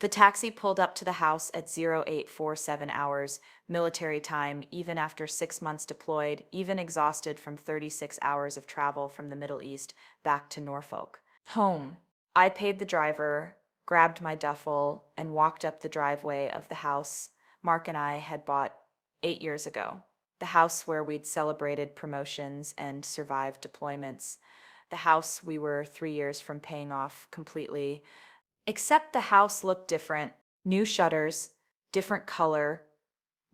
The taxi pulled up to the house at 0847 hours, military time, even after 6 months deployed, even exhausted from 36 hours of travel from the Middle East back to Norfolk. Home. I paid the driver, grabbed my duffel, and walked up the driveway of the house Mark and I had bought 8 years ago. The house where we'd celebrated promotions and survived deployments. The house we were 3 years from paying off completely. Except the house looked different. New shutters, different color,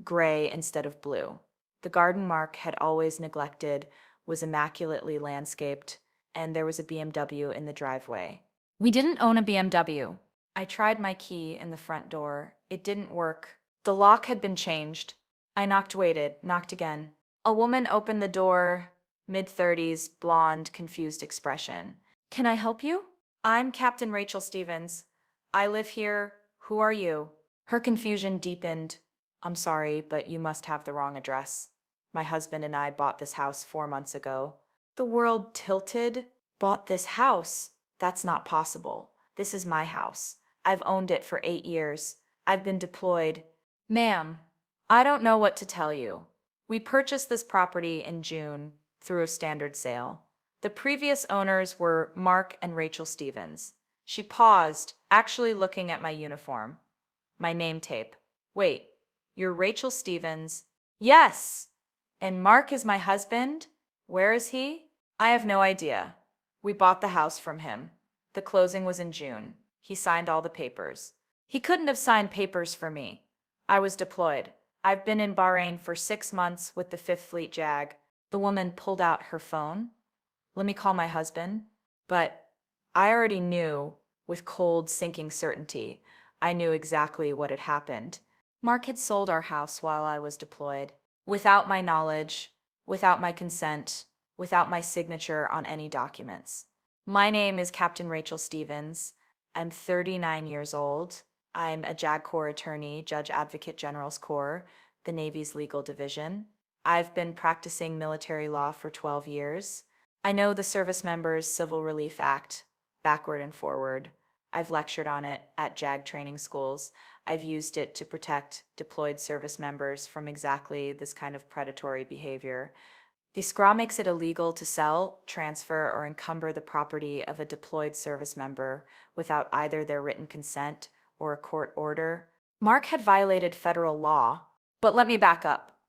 gray instead of blue. The garden Mark had always neglected was immaculately landscaped, and there was a BMW in the driveway. We didn't own a BMW. I tried my key in the front door. It didn't work. The lock had been changed. I knocked, waited, knocked again. A woman opened the door, mid-30s, blonde, confused expression. Can I help you? I'm Captain Rachel Stevens. I live here. Who are you? Her confusion deepened. I'm sorry, but you must have the wrong address. My husband and I bought this house 4 months ago. The world tilted. Bought this house? That's not possible. This is my house. I've owned it for 8 years. I've been deployed. Ma'am, I don't know what to tell you. We purchased this property in June through a standard sale. The previous owners were Mark and Rachel Stevens. She paused, actually looking at my uniform. My name tape. Wait, you're Rachel Stevens? Yes! And Mark is my husband? Where is he? I have no idea. We bought the house from him. The closing was in June. He signed all the papers. He couldn't have signed papers for me. I was deployed. I've been in Bahrain for 6 months with the 5th Fleet JAG. The woman pulled out her phone. Let me call my husband. But I already knew, with cold, sinking certainty, I knew exactly what had happened. Mark had sold our house while I was deployed, without my knowledge, without my consent, without my signature on any documents. My name is Captain Rachel Stevens. I'm 39 years old. I'm a JAG Corps attorney, Judge Advocate General's Corps, the Navy's legal division. I've been practicing military law for 12 years. I know the Servicemembers Civil Relief Act, backward and forward. I've lectured on it at JAG training schools. I've used it to protect deployed service members from exactly this kind of predatory behavior. The SCRA makes it illegal to sell, transfer, or encumber the property of a deployed service member without either their written consent or a court order. Mark had violated federal law, but let me back up.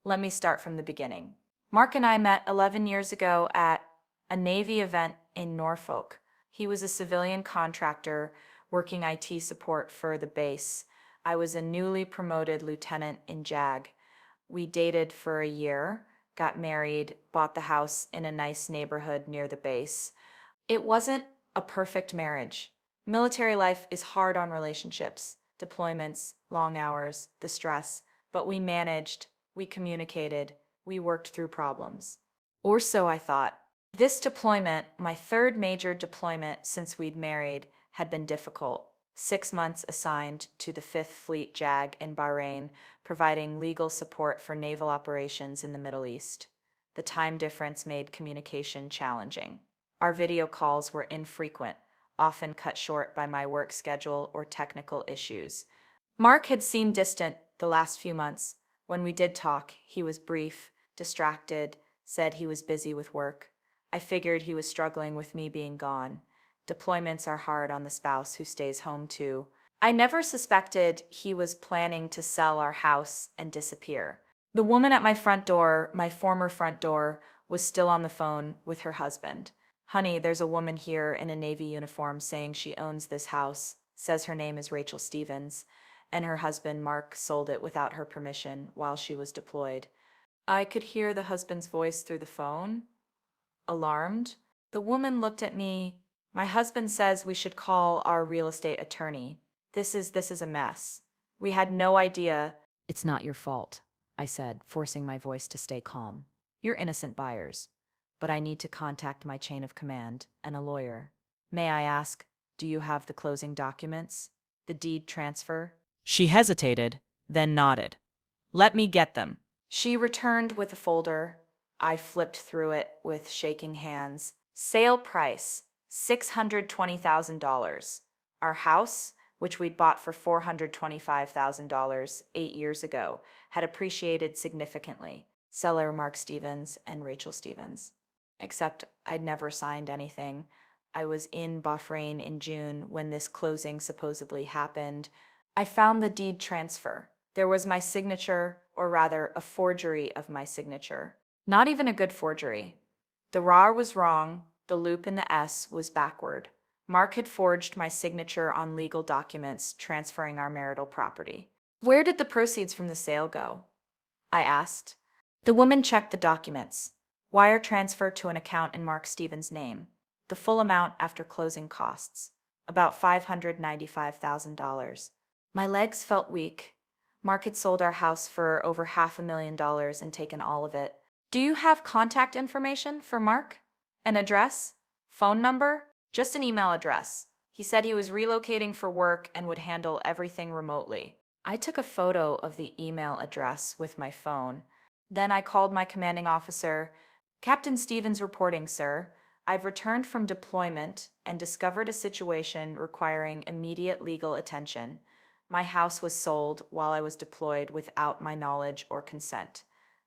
Let me start from the beginning. Mark and I met 11 years ago at a Navy event in Norfolk. He was a civilian contractor working IT support for the base. I was a newly promoted lieutenant in JAG. We dated for a year, got married, bought the house in a nice neighborhood near the base. It wasn't a perfect marriage. Military life is hard on relationships, deployments, long hours, the stress, but we managed, we communicated, we worked through problems. Or so I thought. This deployment, my third major deployment since we'd married, had been difficult. 6 months assigned to the 5th Fleet JAG in Bahrain, providing legal support for naval operations in the Middle East. The time difference made communication challenging. Our video calls were infrequent, often cut short by my work schedule or technical issues. Mark had seemed distant the last few months. When we did talk, he was brief, distracted, said he was busy with work. I figured he was struggling with me being gone. Deployments are hard on the spouse who stays home too. I never suspected he was planning to sell our house and disappear. The woman at my front door, my former front door, was still on the phone with her husband. Honey, there's a woman here in a Navy uniform saying she owns this house, says her name is Rachel Stevens, and her husband Mark sold it without her permission while she was deployed. I could hear the husband's voice through the phone. Alarmed, the woman looked at me. My husband says we should call our real estate attorney. This is a mess. We had no idea. It's not your fault, I said, forcing my voice to stay calm. You're innocent buyers. But I need to contact my chain of command and a lawyer. May I ask, do you have the closing documents? The deed transfer? She hesitated, then nodded. Let me get them. She returned with a folder. I flipped through it with shaking hands. Sale price, $620,000. Our house, which we'd bought for $425,000 8 years ago, had appreciated significantly. Seller Mark Stevens and Rachel Stevens. Except I'd never signed anything. I was in Bahrain in June when this closing supposedly happened. I found the deed transfer. There was my signature, or rather, a forgery of my signature. Not even a good forgery. The RAR was wrong, the loop in the S was backward. Mark had forged my signature on legal documents transferring our marital property. Where did the proceeds from the sale go? I asked. The woman checked the documents. Wire transfer to an account in Mark Stevens' name. The full amount after closing costs. About $595,000. My legs felt weak. Mark had sold our house for over $500,000 and taken all of it. Do you have contact information for Mark? An address? Phone number? Just an email address. He said he was relocating for work and would handle everything remotely. I took a photo of the email address with my phone. Then I called my commanding officer. Captain Stevens reporting, sir. I've returned from deployment and discovered a situation requiring immediate legal attention. My house was sold while I was deployed without my knowledge or consent.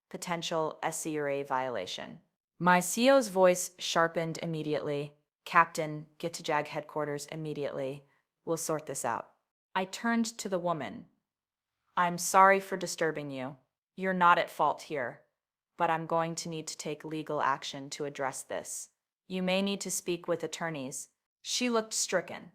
Potential SCRA violation. My CO's voice sharpened immediately. Captain, get to JAG headquarters immediately. We'll sort this out. I turned to the woman. I'm sorry for disturbing you. You're not at fault here, but I'm going to need to take legal action to address this. You may need to speak with attorneys. She looked stricken.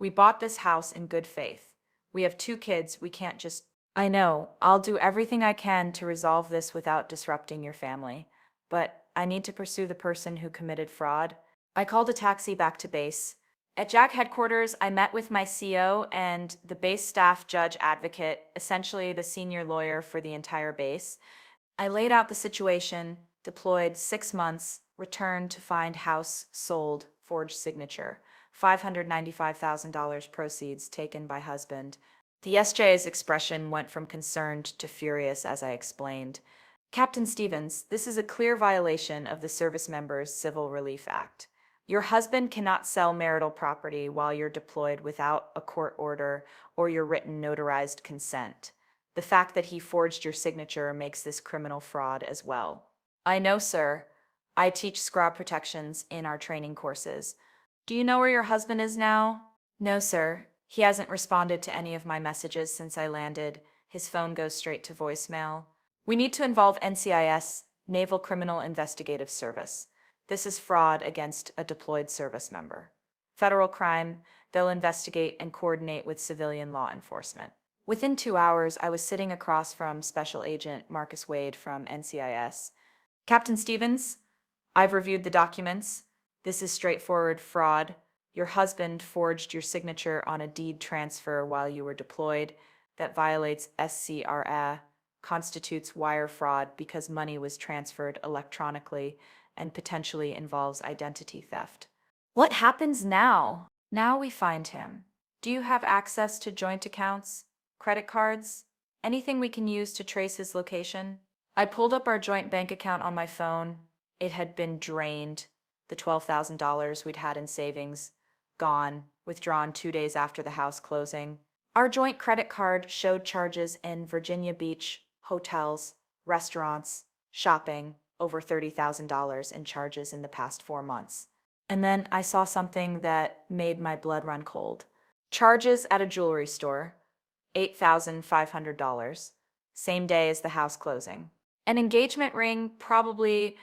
We bought this house in good faith. We have 2 kids, we can't just... I know, I'll do everything I can to resolve this without disrupting your family, but I need to pursue the person who committed fraud. I called a taxi back to base. At JAG headquarters, I met with my CO and the base staff judge advocate, essentially the senior lawyer for the entire base. I laid out the situation, deployed 6 months, returned to find house sold, forged signature, $595,000 proceeds taken by husband. The SJ's expression went from concerned to furious as I explained. Captain Stevens, this is a clear violation of the Servicemembers Civil Relief Act. Your husband cannot sell marital property while you're deployed without a court order or your written notarized consent. The fact that he forged your signature makes this criminal fraud as well. I know, sir. I teach scrub protections in our training courses. Do you know where your husband is now? No, sir. He hasn't responded to any of my messages since I landed. His phone goes straight to voicemail. We need to involve NCIS, Naval Criminal Investigative Service. This is fraud against a deployed service member. Federal crime, they'll investigate and coordinate with civilian law enforcement. Within 2 hours, I was sitting across from Special Agent Marcus Wade from NCIS. Captain Stevens, I've reviewed the documents. This is straightforward fraud. Your husband forged your signature on a deed transfer while you were deployed. That violates SCRA, constitutes wire fraud because money was transferred electronically and potentially involves identity theft. What happens now? Now we find him. Do you have access to joint accounts, credit cards, anything we can use to trace his location? I pulled up our joint bank account on my phone. It had been drained. The $12,000 we'd had in savings, gone, withdrawn 2 days after the house closing. Our joint credit card showed charges in Virginia Beach, hotels, restaurants, shopping, over $30,000 in charges in the past 4 months. And then I saw something that made my blood run cold. Charges at a jewelry store, $8,500, same day as the house closing. An engagement ring, probably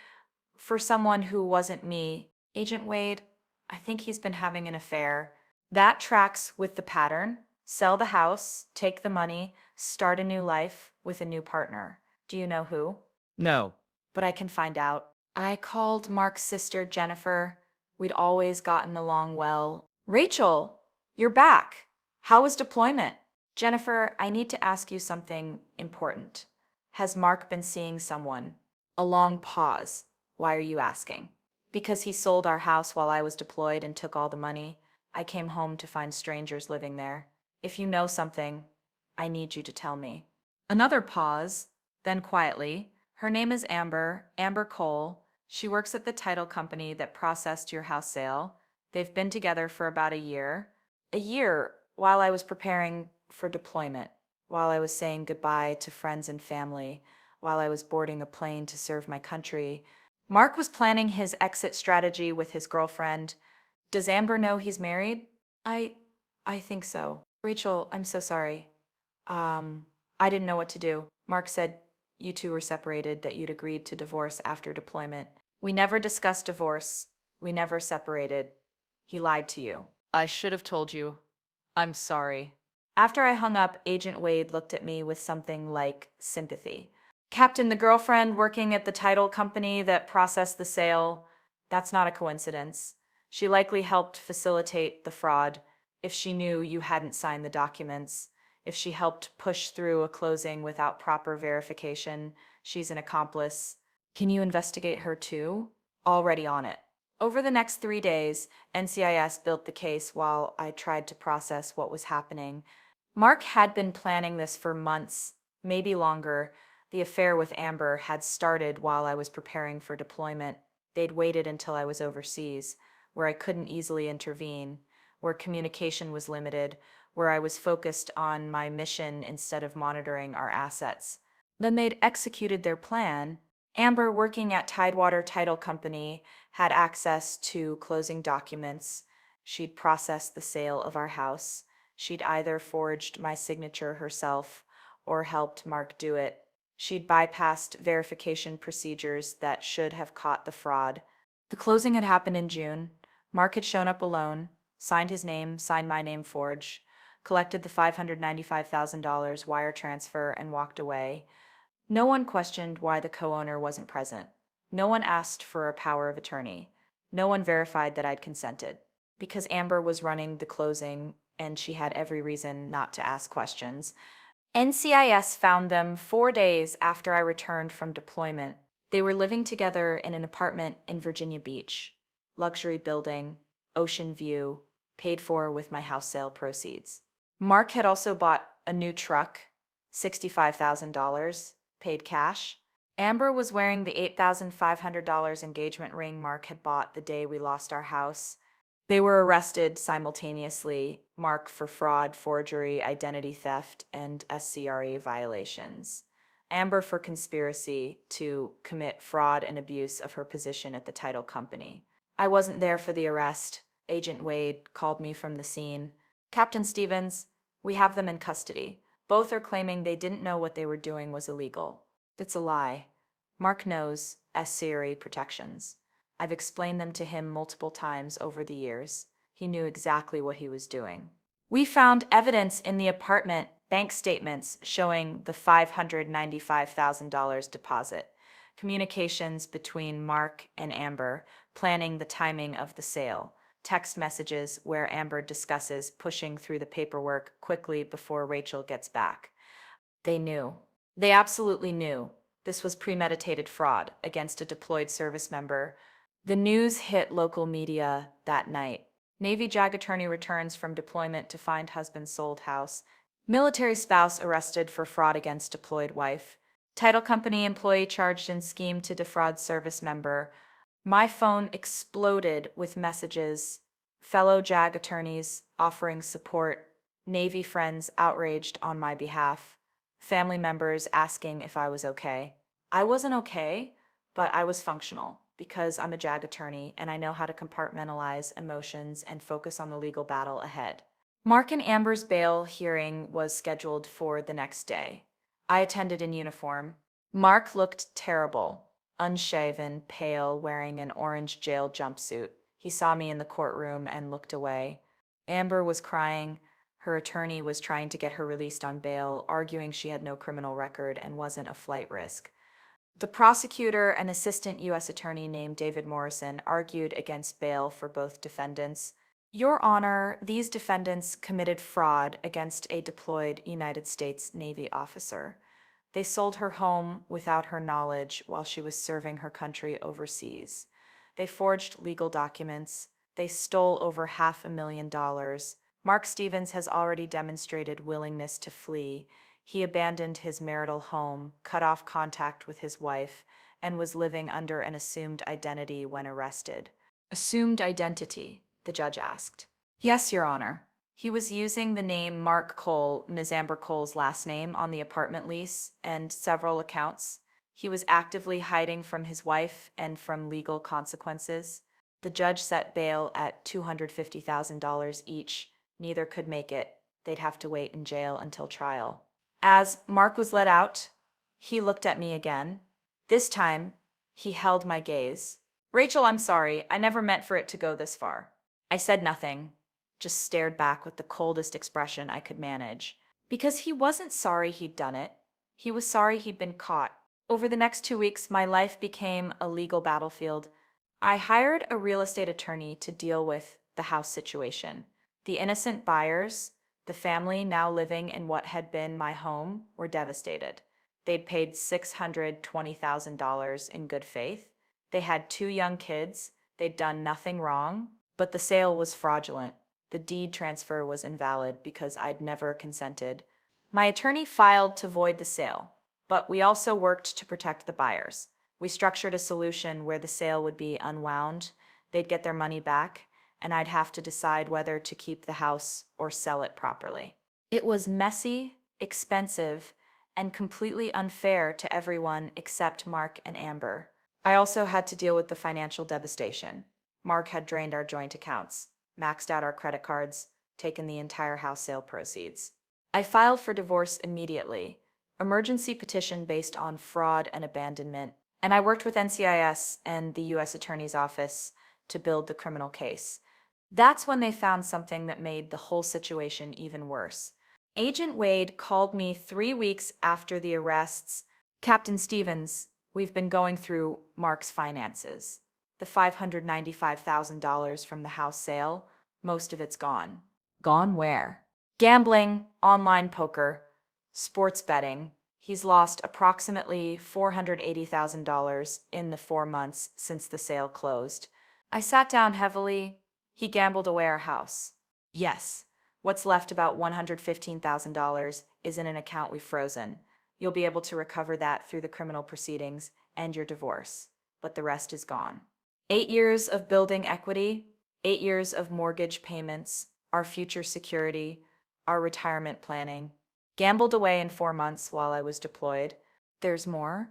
for someone who wasn't me. Agent Wade, I think he's been having an affair. That tracks with the pattern. Sell the house, take the money, start a new life with a new partner. Do you know who? No. But I can find out. I called Mark's sister, Jennifer. We'd always gotten along well. Rachel, you're back. How was deployment? Jennifer, I need to ask you something important. Has Mark been seeing someone? A long pause. Why are you asking? Because he sold our house while I was deployed and took all the money. I came home to find strangers living there. If you know something, I need you to tell me. Another pause, then quietly. Her name is Amber Cole. She works at the title company that processed your house sale. They've been together for about a year. A year? while I was preparing for deployment, while I was saying goodbye to friends and family, while I was boarding a plane to serve my country. Mark was planning his exit strategy with his girlfriend. Does Amber know he's married? I I think so. Rachel, I'm so sorry. Um, I didn't know what to do. Mark said you two were separated, that you'd agreed to divorce after deployment. We never discussed divorce. We never separated. He lied to you. I should have told you. I'm sorry. After I hung up, Agent Wade looked at me with something like sympathy. Captain, the girlfriend working at the title company that processed the sale, that's not a coincidence. She likely helped facilitate the fraud if she knew you hadn't signed the documents. If she helped push through a closing without proper verification, she's an accomplice. Can you investigate her too? Already on it. Over the next 3 days, NCIS built the case while I tried to process what was happening. Mark had been planning this for months, maybe longer. The affair with Amber had started while I was preparing for deployment. They'd waited until I was overseas, where I couldn't easily intervene, where communication was limited, where I was focused on my mission instead of monitoring our assets. Then they'd executed their plan. Amber, working at Tidewater Title Company, had access to closing documents. She'd processed the sale of our house. She'd either forged my signature herself or helped Mark do it. She'd bypassed verification procedures that should have caught the fraud. The closing had happened in June. Mark had shown up alone, signed his name, signed my name forged, collected the $595,000 wire transfer, and walked away. No one questioned why the co-owner wasn't present. No one asked for a power of attorney. No one verified that I'd consented. Because Amber was running the closing and she had every reason not to ask questions. NCIS found them 4 days after I returned from deployment. They were living together in an apartment in Virginia Beach. Luxury building, ocean view, paid for with my house sale proceeds. Mark had also bought a new truck, $65,000, paid cash. Amber was wearing the $8,500 engagement ring Mark had bought the day we lost our house. They were arrested simultaneously, Mark for fraud, forgery, identity theft, and SCRE violations. Amber for conspiracy to commit fraud and abuse of her position at the title company. I wasn't there for the arrest. Agent Wade called me from the scene. Captain Stevens, we have them in custody. Both are claiming they didn't know what they were doing was illegal. It's a lie. Mark knows SCRE protections. I've explained them to him multiple times over the years. He knew exactly what he was doing. We found evidence in the apartment, bank statements showing the $595,000 deposit, communications between Mark and Amber, planning the timing of the sale, text messages where Amber discusses pushing through the paperwork quickly before Rachel gets back. They knew. They absolutely knew. This was premeditated fraud against a deployed service member. The news hit local media that night. Navy JAG attorney returns from deployment to find husband sold house. Military spouse arrested for fraud against deployed wife. Title company employee charged in scheme to defraud service member. My phone exploded with messages. Fellow JAG attorneys offering support. Navy friends outraged on my behalf. Family members asking if I was okay. I wasn't okay, but I was functional because I'm a JAG attorney and I know how to compartmentalize emotions and focus on the legal battle ahead. Mark and Amber's bail hearing was scheduled for the next day. I attended in uniform. Mark looked terrible, unshaven, pale, wearing an orange jail jumpsuit. He saw me in the courtroom and looked away. Amber was crying. Her attorney was trying to get her released on bail, arguing she had no criminal record and wasn't a flight risk. The prosecutor, an assistant U.S. attorney named David Morrison, argued against bail for both defendants. Your Honor, these defendants committed fraud against a deployed United States Navy officer. They sold her home without her knowledge while she was serving her country overseas. They forged legal documents. They stole over $500,000. Mark Stevens has already demonstrated willingness to flee. He abandoned his marital home, cut off contact with his wife, and was living under an assumed identity when arrested. Assumed identity? The judge asked. Yes, Your Honor. He was using the name Mark Cole, Ms. Amber Cole's last name, on the apartment lease and several accounts. He was actively hiding from his wife and from legal consequences. The judge set bail at $250,000 each. Neither could make it. They'd have to wait in jail until trial. As Mark was let out, he looked at me again. This time, he held my gaze. Rachel, I'm sorry. I never meant for it to go this far. I said nothing, just stared back with the coldest expression I could manage. Because he wasn't sorry he'd done it. He was sorry he'd been caught. Over the next 2 weeks, my life became a legal battlefield. I hired a real estate attorney to deal with the house situation. The innocent buyers, the family now living in what had been my home, were devastated. They'd paid $620,000 in good faith. They had 2 young kids. They'd done nothing wrong, but the sale was fraudulent. The deed transfer was invalid because I'd never consented. My attorney filed to void the sale, but we also worked to protect the buyers. We structured a solution where the sale would be unwound, they'd get their money back, and I'd have to decide whether to keep the house or sell it properly. It was messy, expensive, and completely unfair to everyone except Mark and Amber. I also had to deal with the financial devastation. Mark had drained our joint accounts, maxed out our credit cards, taken the entire house sale proceeds. I filed for divorce immediately, emergency petition based on fraud and abandonment, and I worked with NCIS and the U.S. Attorney's Office to build the criminal case. That's when they found something that made the whole situation even worse. Agent Wade called me 3 weeks after the arrests. Captain Stevens, we've been going through Mark's finances. The $595,000 from the house sale, most of it's gone. Gone where? Gambling, online poker, sports betting. He's lost approximately $480,000 in the 4 months since the sale closed. I sat down heavily. He gambled away our house. Yes, what's left, about $115,000, is in an account we've frozen. You'll be able to recover that through the criminal proceedings and your divorce, but the rest is gone. 8 years of building equity, 8 years of mortgage payments, our future security, our retirement planning, gambled away in 4 months while I was deployed. There's more?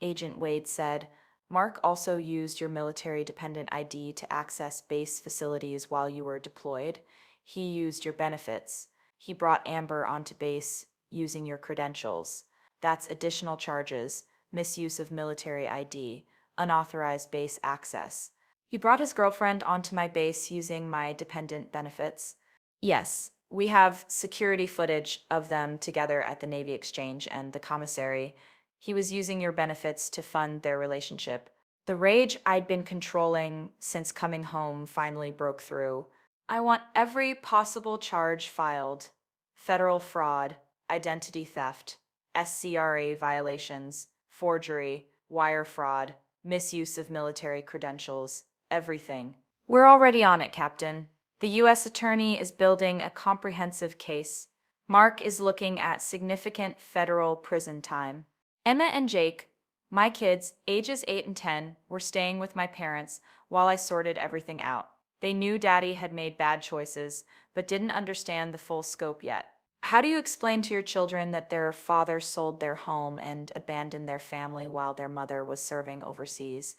Agent Wade said. Mark also used your military-dependent ID to access base facilities while you were deployed. He used your benefits. He brought Amber onto base using your credentials. That's additional charges, misuse of military ID, unauthorized base access. He brought his girlfriend onto my base using my dependent benefits. Yes, we have security footage of them together at the Navy Exchange and the commissary. He was using your benefits to fund their relationship. The rage I'd been controlling since coming home finally broke through. I want every possible charge filed. Federal fraud, identity theft, SCRA violations, forgery, wire fraud, misuse of military credentials, everything. We're already on it, Captain. The U.S. Attorney is building a comprehensive case. Mark is looking at significant federal prison time. Emma and Jake, my kids, ages 8 and 10, were staying with my parents while I sorted everything out. They knew Daddy had made bad choices, but didn't understand the full scope yet. How do you explain to your children that their father sold their home and abandoned their family while their mother was serving overseas?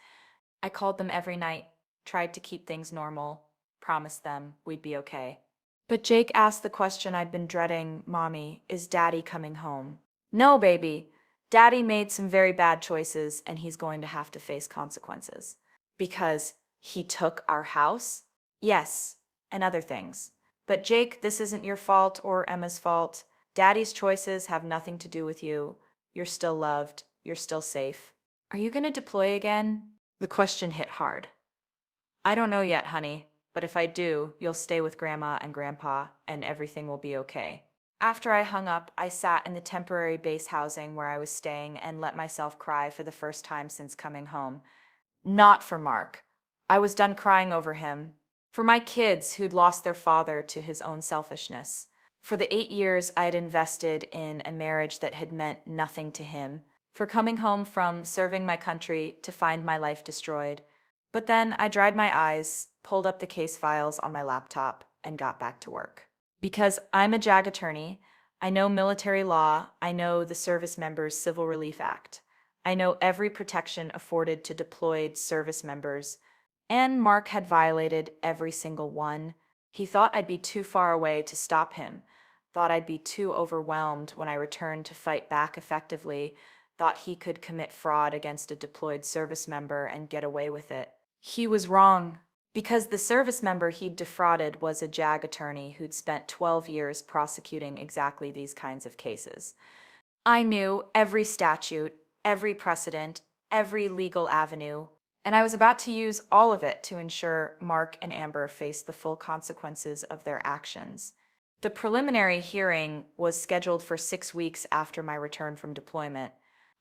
I called them every night, tried to keep things normal, promised them we'd be okay. But Jake asked the question I'd been dreading, Mommy, is Daddy coming home? No, baby. Daddy made some very bad choices and he's going to have to face consequences. Because he took our house? Yes, and other things. But Jake, this isn't your fault or Emma's fault. Daddy's choices have nothing to do with you. You're still loved. You're still safe. Are you going to deploy again? The question hit hard. I don't know yet, honey, but if I do, you'll stay with Grandma and Grandpa and everything will be okay. After I hung up, I sat in the temporary base housing where I was staying and let myself cry for the first time since coming home. Not for Mark. I was done crying over him. For my kids who'd lost their father to his own selfishness. For the 8 years I'd invested in a marriage that had meant nothing to him. For coming home from serving my country to find my life destroyed. But then I dried my eyes, pulled up the case files on my laptop, and got back to work. Because I'm a JAG attorney, I know military law, I know the Servicemembers Civil Relief Act. I know every protection afforded to deployed service members, and Mark had violated every single one. He thought I'd be too far away to stop him, thought I'd be too overwhelmed when I returned to fight back effectively, thought he could commit fraud against a deployed service member and get away with it. He was wrong. Because the service member he'd defrauded was a JAG attorney who'd spent 12 years prosecuting exactly these kinds of cases. I knew every statute, every precedent, every legal avenue, and I was about to use all of it to ensure Mark and Amber faced the full consequences of their actions. The preliminary hearing was scheduled for 6 weeks after my return from deployment.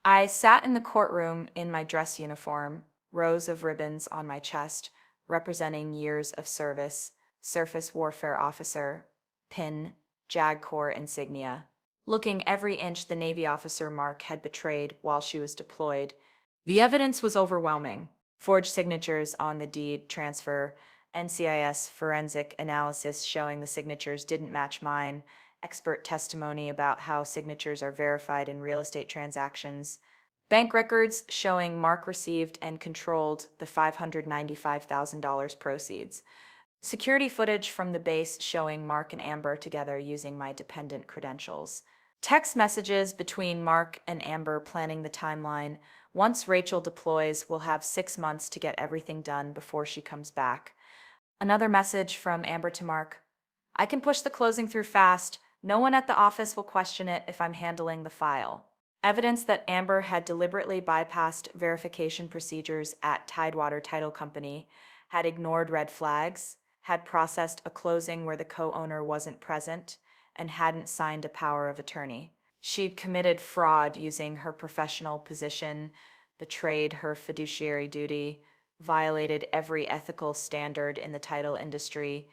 I sat in the courtroom in my dress uniform, rows of ribbons on my chest, representing years of service, surface warfare officer, PIN, JAG Corps insignia, looking every inch the Navy officer Mark had betrayed while she was deployed. The evidence was overwhelming. Forged signatures on the deed transfer, NCIS forensic analysis showing the signatures didn't match mine, expert testimony about how signatures are verified in real estate transactions, bank records showing Mark received and controlled the $595,000 proceeds, security footage from the base showing Mark and Amber together using my dependent credentials, text messages between Mark and Amber planning the timeline. Once Rachel deploys, we'll have 6 months to get everything done before she comes back. Another message from Amber to Mark. I can push the closing through fast. No one at the office will question it if I'm handling the file. Evidence that Amber had deliberately bypassed verification procedures at Tidewater Title Company, had ignored red flags, had processed a closing where the co-owner wasn't present, and hadn't signed a power of attorney. She'd committed fraud using her professional position, betrayed her fiduciary duty, violated every ethical standard in the title industry.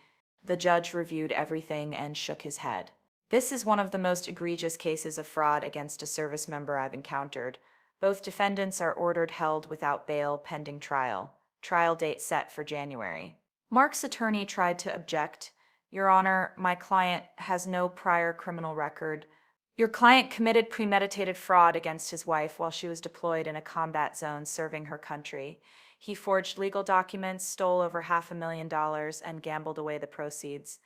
The judge reviewed everything and shook his head. This is one of the most egregious cases of fraud against a service member I've encountered. Both defendants are ordered held without bail pending trial. Trial date set for January. Mark's attorney tried to object. Your Honor, my client has no prior criminal record. Your client committed premeditated fraud against his wife while she was deployed in a combat zone serving her country. He forged legal documents, stole over $500,000, and gambled away the proceeds.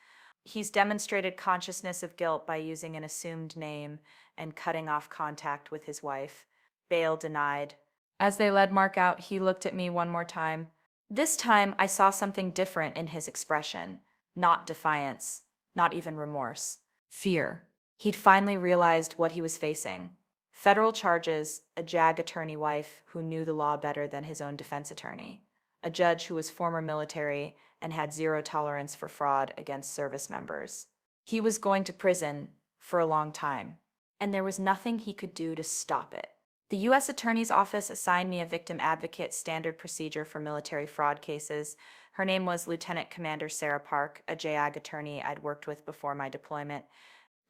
He's demonstrated consciousness of guilt by using an assumed name and cutting off contact with his wife. Bail denied. As they led Mark out, he looked at me one more time. This time, I saw something different in his expression. Not defiance, not even remorse. Fear. He'd finally realized what he was facing. Federal charges, a JAG attorney wife who knew the law better than his own defense attorney, a judge who was former military and had zero tolerance for fraud against service members. He was going to prison for a long time, and there was nothing he could do to stop it. The U.S. Attorney's Office assigned me a victim advocate standard procedure for military fraud cases. Her name was Lieutenant Commander Sarah Park, a JAG attorney I'd worked with before my deployment.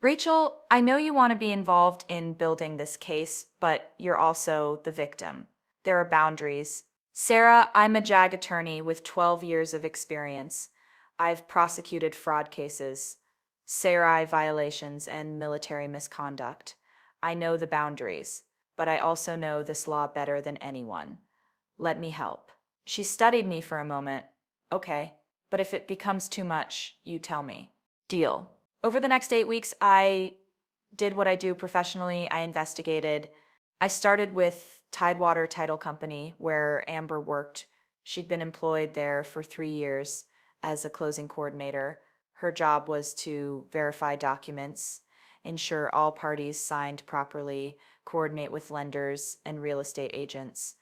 Rachel, I know you want to be involved in building this case, but you're also the victim. There are boundaries. Sarah, I'm a JAG attorney with 12 years of experience. I've prosecuted fraud cases, SARI violations, and military misconduct. I know the boundaries, but I also know this law better than anyone. Let me help. She studied me for a moment. Okay, but if it becomes too much, you tell me. Deal. Over the next 8 weeks, I did what I do professionally. I investigated. I started with Tidewater Title Company, where Amber worked. She'd been employed there for 3 years as a closing coordinator. Her job was to verify documents, ensure all parties signed properly, coordinate with lenders and real estate agents.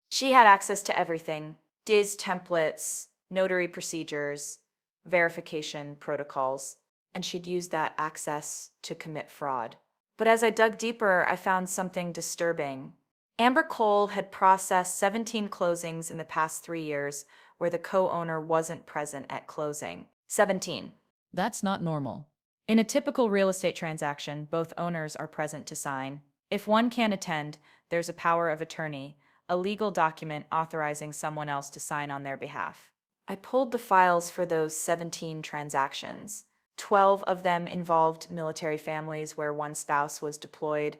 She had access to everything: DIS templates, notary procedures, verification protocols, and she'd used that access to commit fraud. But as I dug deeper, I found something disturbing. Amber Cole had processed 17 closings in the past 3 years where the co-owner wasn't present at closing. 17. That's not normal. In a typical real estate transaction, both owners are present to sign. If one can't attend, there's a power of attorney, a legal document authorizing someone else to sign on their behalf. I pulled the files for those 17 transactions. 12 of them involved military families where one spouse was deployed,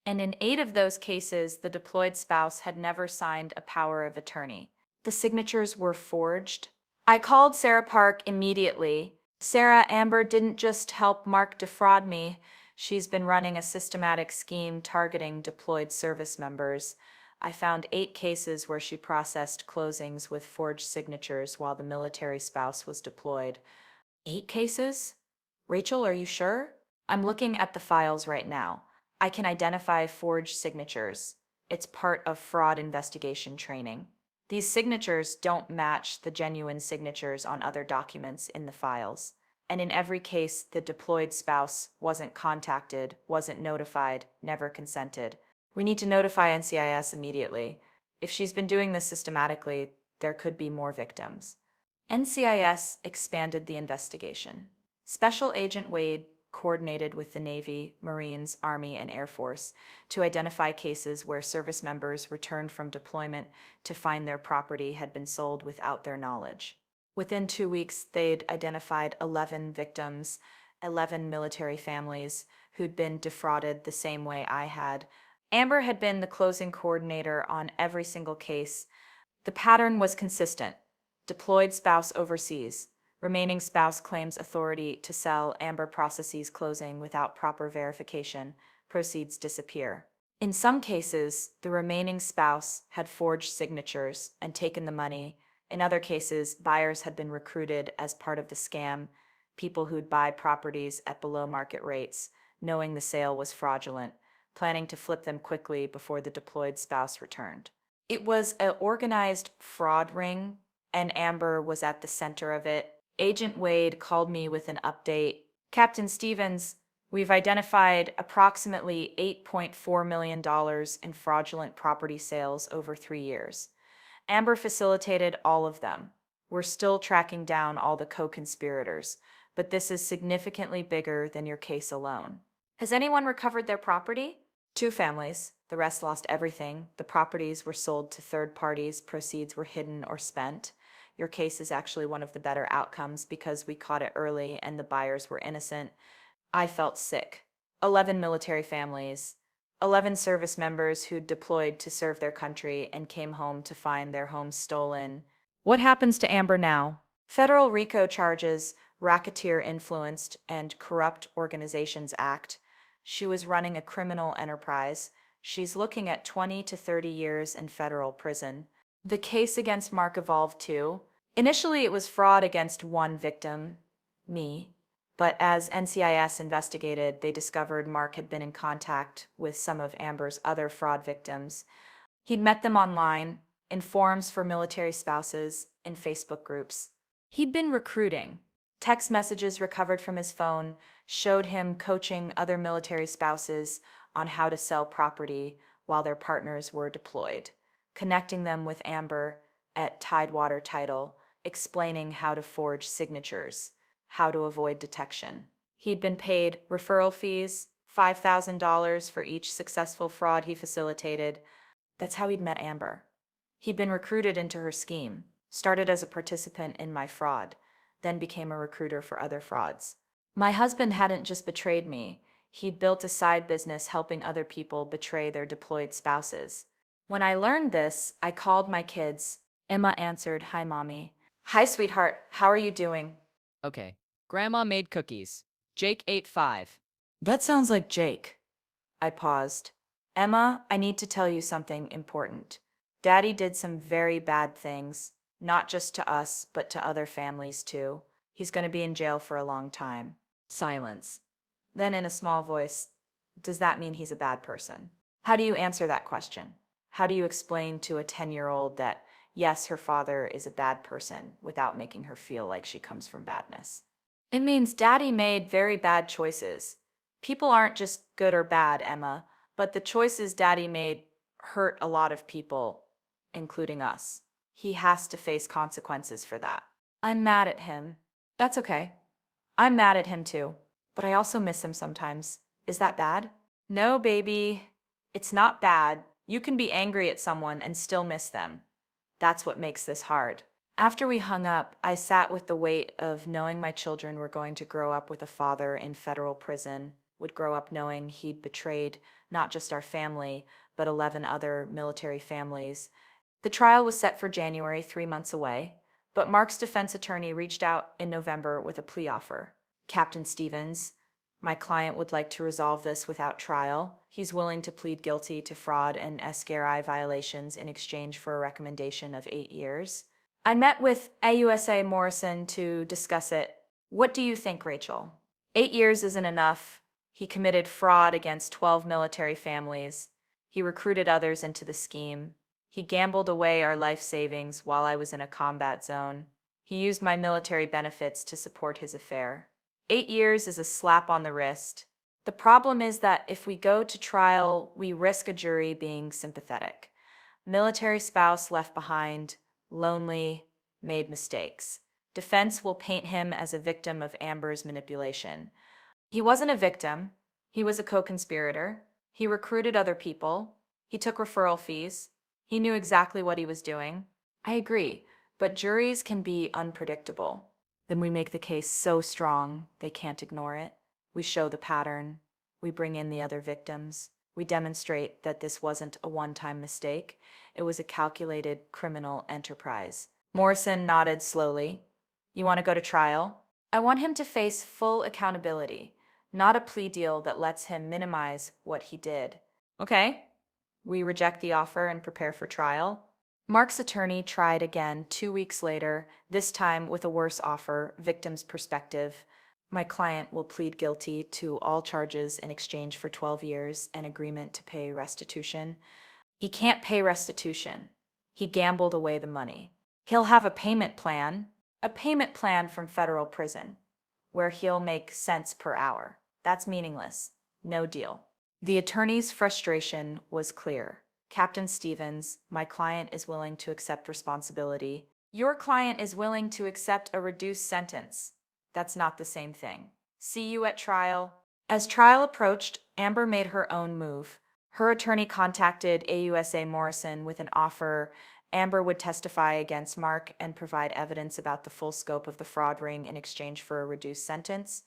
and in 8 of those cases, the deployed spouse had never signed a power of attorney. The signatures were forged. I called Sarah Park immediately. Sarah, Amber didn't just help Mark defraud me. She's been running a systematic scheme targeting deployed service members. I found 8 cases where she processed closings with forged signatures while the military spouse was deployed. 8 cases? Rachel, are you sure? I'm looking at the files right now. I can identify forged signatures. It's part of fraud investigation training. These signatures don't match the genuine signatures on other documents in the files. And in every case, the deployed spouse wasn't contacted, wasn't notified, never consented. We need to notify NCIS immediately. If she's been doing this systematically, there could be more victims. NCIS expanded the investigation. Special Agent Wade coordinated with the Navy, Marines, Army, and Air Force to identify cases where service members returned from deployment to find their property had been sold without their knowledge. Within 2 weeks, they'd identified 11 victims, 11 military families who'd been defrauded the same way I had. Amber had been the closing coordinator on every single case. The pattern was consistent. Deployed spouse overseas. Remaining spouse claims authority to sell. Amber processes closing without proper verification. Proceeds disappear. In some cases, the remaining spouse had forged signatures and taken the money. In other cases, buyers had been recruited as part of the scam, people who'd buy properties at below market rates, knowing the sale was fraudulent, planning to flip them quickly before the deployed spouse returned. It was an organized fraud ring, and Amber was at the center of it. Agent Wade called me with an update. Captain Stevens, we've identified approximately $8.4 million in fraudulent property sales over 3 years. Amber facilitated all of them. We're still tracking down all the co-conspirators, but this is significantly bigger than your case alone. Has anyone recovered their property? 2 families. The rest lost everything. The properties were sold to third parties. Proceeds were hidden or spent. Your case is actually one of the better outcomes because we caught it early and the buyers were innocent. I felt sick. 11 military families, 11 service members who deployed to serve their country and came home to find their homes stolen. What happens to Amber now? Federal RICO charges, Racketeer Influenced and Corrupt Organizations Act. She was running a criminal enterprise. She's looking at 20 to 30 years in federal prison. The case against Mark evolved too. Initially, it was fraud against one victim, me. But as NCIS investigated, they discovered Mark had been in contact with some of Amber's other fraud victims. He'd met them online, in forums for military spouses, in Facebook groups. He'd been recruiting. Text messages recovered from his phone showed him coaching other military spouses on how to sell property while their partners were deployed, connecting them with Amber at Tidewater Title, explaining how to forge signatures, how to avoid detection. He'd been paid referral fees, $5,000 for each successful fraud he facilitated. That's how he'd met Amber. He'd been recruited into her scheme, started as a participant in my fraud, then became a recruiter for other frauds. My husband hadn't just betrayed me. He'd built a side business helping other people betray their deployed spouses. When I learned this, I called my kids. Emma answered, "Hi, Mommy." "Hi, sweetheart. How are you doing?" Okay. Grandma made cookies. Jake ate 5. That sounds like Jake. I paused. Emma, I need to tell you something important. Daddy did some very bad things, not just to us, but to other families too. He's going to be in jail for a long time. Silence. Then in a small voice, does that mean he's a bad person? How do you answer that question? How do you explain to a 10-year-old that, yes, her father is a bad person without making her feel like she comes from badness? It means Daddy made very bad choices. People aren't just good or bad, Emma, but the choices Daddy made hurt a lot of people, including us. He has to face consequences for that. I'm mad at him. That's okay. I'm mad at him too, but I also miss him sometimes. Is that bad? No, baby. It's not bad. You can be angry at someone and still miss them. That's what makes this hard. After we hung up, I sat with the weight of knowing my children were going to grow up with a father in federal prison, would grow up knowing he'd betrayed not just our family, but 11 other military families. The trial was set for January, 3 months away, but Mark's defense attorney reached out in November with a plea offer. Captain Stevens, my client would like to resolve this without trial. He's willing to plead guilty to fraud and SCRI violations in exchange for a recommendation of 8 years. I met with AUSA Morrison to discuss it. What do you think, Rachel? 8 years isn't enough. He committed fraud against 12 military families. He recruited others into the scheme. He gambled away our life savings while I was in a combat zone. He used my military benefits to support his affair. 8 years is a slap on the wrist. The problem is that if we go to trial, we risk a jury being sympathetic. Military spouse left behind, lonely, made mistakes. Defense will paint him as a victim of Amber's manipulation. He wasn't a victim. He was a co-conspirator. He recruited other people. He took referral fees. He knew exactly what he was doing. I agree, but juries can be unpredictable. Then we make the case so strong they can't ignore it. We show the pattern. We bring in the other victims. We demonstrate that this wasn't a one-time mistake. It was a calculated criminal enterprise. Morrison nodded slowly. You want to go to trial? I want him to face full accountability, not a plea deal that lets him minimize what he did. Okay. We reject the offer and prepare for trial. Mark's attorney tried again 2 weeks later, this time with a worse offer, victim's perspective. My client will plead guilty to all charges in exchange for 12 years and agreement to pay restitution. He can't pay restitution. He gambled away the money. He'll have a payment plan from federal prison, where he'll make cents per hour. That's meaningless. No deal. The attorney's frustration was clear. Captain Stevens, my client is willing to accept responsibility. Your client is willing to accept a reduced sentence. That's not the same thing. See you at trial. As trial approached, Amber made her own move. Her attorney contacted AUSA Morrison with an offer. Amber would testify against Mark and provide evidence about the full scope of the fraud ring in exchange for a reduced sentence.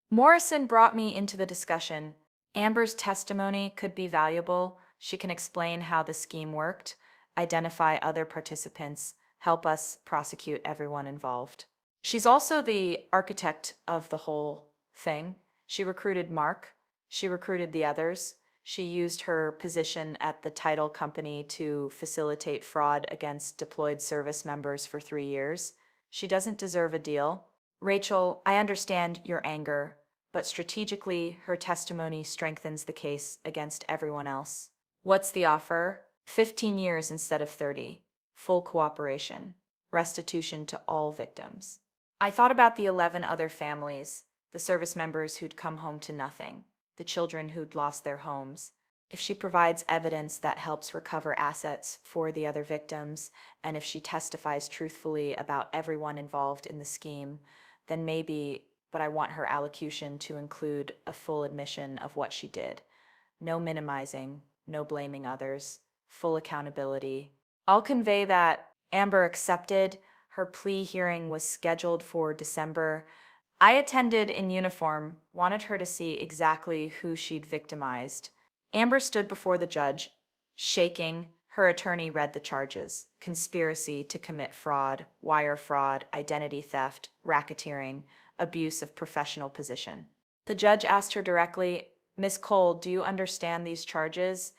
Morrison brought me into the discussion. Amber's testimony could be valuable. She can explain how the scheme worked, identify other participants, help us prosecute everyone involved. She's also the architect of the whole thing. She recruited Mark. She recruited the others. She used her position at the title company to facilitate fraud against deployed service members for 3 years. She doesn't deserve a deal. Rachel, I understand your anger, but strategically, her testimony strengthens the case against everyone else. What's the offer? 15 years instead of 30. Full cooperation. Restitution to all victims. I thought about the 11 other families, the service members who'd come home to nothing, the children who'd lost their homes. If she provides evidence that helps recover assets for the other victims, and if she testifies truthfully about everyone involved in the scheme, then maybe, but I want her allocution to include a full admission of what she did. No minimizing, no blaming others, full accountability. I'll convey that Amber accepted. Her plea hearing was scheduled for December. I attended in uniform, wanted her to see exactly who she'd victimized. Amber stood before the judge, shaking. Her attorney read the charges: conspiracy to commit fraud, wire fraud, identity theft, racketeering, abuse of professional position. The judge asked her directly, Miss Cole, do you understand these charges?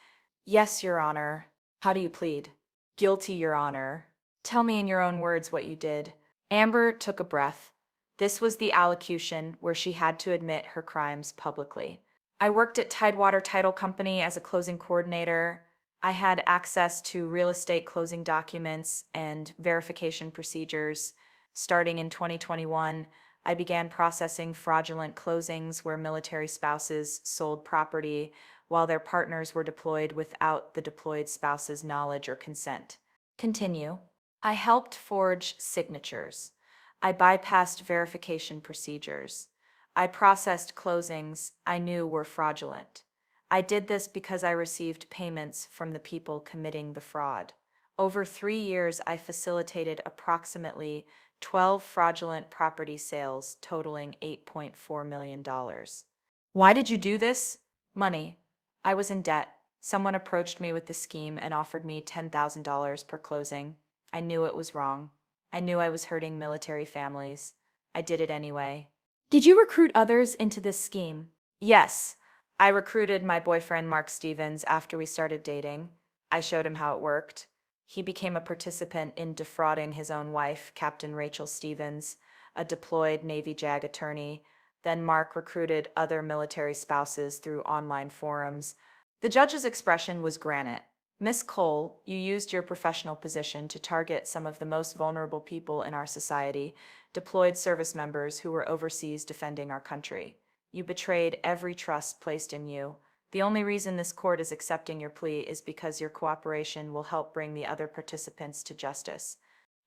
Yes, Your Honor. How do you plead? Guilty, Your Honor. Tell me in your own words what you did. Amber took a breath. This was the allocution where she had to admit her crimes publicly. I worked at Tidewater Title Company as a closing coordinator. I had access to real estate closing documents and verification procedures. Starting in 2021, I began processing fraudulent closings where military spouses sold property while their partners were deployed without the deployed spouse's knowledge or consent. Continue. I helped forge signatures. I bypassed verification procedures. I processed closings I knew were fraudulent. I did this because I received payments from the people committing the fraud. Over 3 years, I facilitated approximately 12 fraudulent property sales totaling $8.4 million. Why did you do this? Money. I was in debt. Someone approached me with the scheme and offered me $10,000 per closing. I knew it was wrong. I knew I was hurting military families. I did it anyway. Did you recruit others into this scheme? Yes. I recruited my boyfriend Mark Stevens after we started dating. I showed him how it worked. He became a participant in defrauding his own wife, Captain Rachel Stevens, a deployed Navy JAG attorney. Then Mark recruited other military spouses through online forums. The judge's expression was granite. Miss Cole, you used your professional position to target some of the most vulnerable people in our society, deployed service members who were overseas defending our country. You betrayed every trust placed in you. The only reason this court is accepting your plea is because your cooperation will help bring the other participants to justice.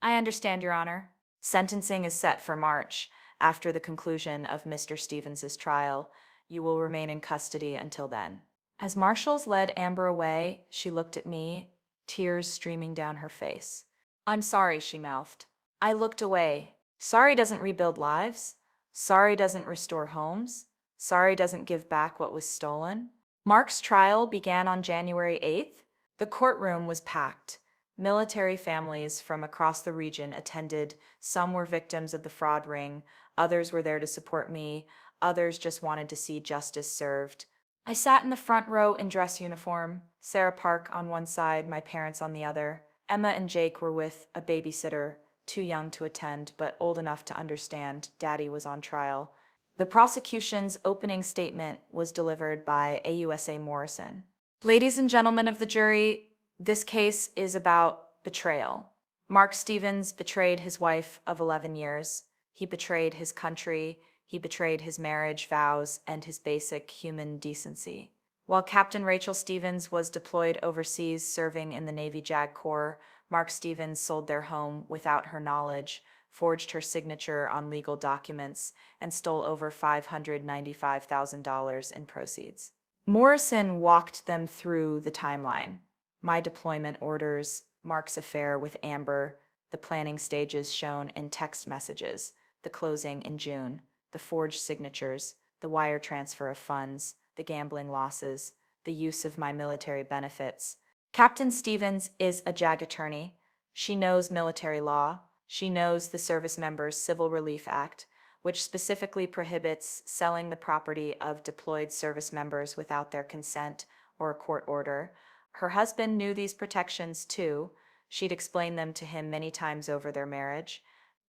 I understand, Your Honor. Sentencing is set for March. After the conclusion of Mr. Stevens's trial, you will remain in custody until then. As marshals led Amber away, she looked at me, tears streaming down her face. I'm sorry, she mouthed. I looked away. Sorry doesn't rebuild lives. Sorry doesn't restore homes. Sorry doesn't give back what was stolen. Mark's trial began on January 8th. The courtroom was packed. Military families from across the region attended. Some were victims of the fraud ring. Others were there to support me. Others just wanted to see justice served. I sat in the front row in dress uniform, Sarah Park on one side, my parents on the other. Emma and Jake were with a babysitter, too young to attend but old enough to understand Daddy was on trial. The prosecution's opening statement was delivered by AUSA Morrison. Ladies and gentlemen of the jury, this case is about betrayal. Mark Stevens betrayed his wife of 11 years. He betrayed his country. He betrayed his marriage vows and his basic human decency. While Captain Rachel Stevens was deployed overseas serving in the Navy JAG Corps, Mark Stevens sold their home without her knowledge, forged her signature on legal documents, and stole over $595,000 in proceeds. Morrison walked them through the timeline. My deployment orders, Mark's affair with Amber, the planning stages shown in text messages, the closing in June, the forged signatures, the wire transfer of funds, the gambling losses, the use of my military benefits. Captain Stevens is a JAG attorney. She knows military law. She knows the Servicemembers Civil Relief Act, which specifically prohibits selling the property of deployed service members without their consent or a court order. Her husband knew these protections too. She'd explained them to him many times over their marriage.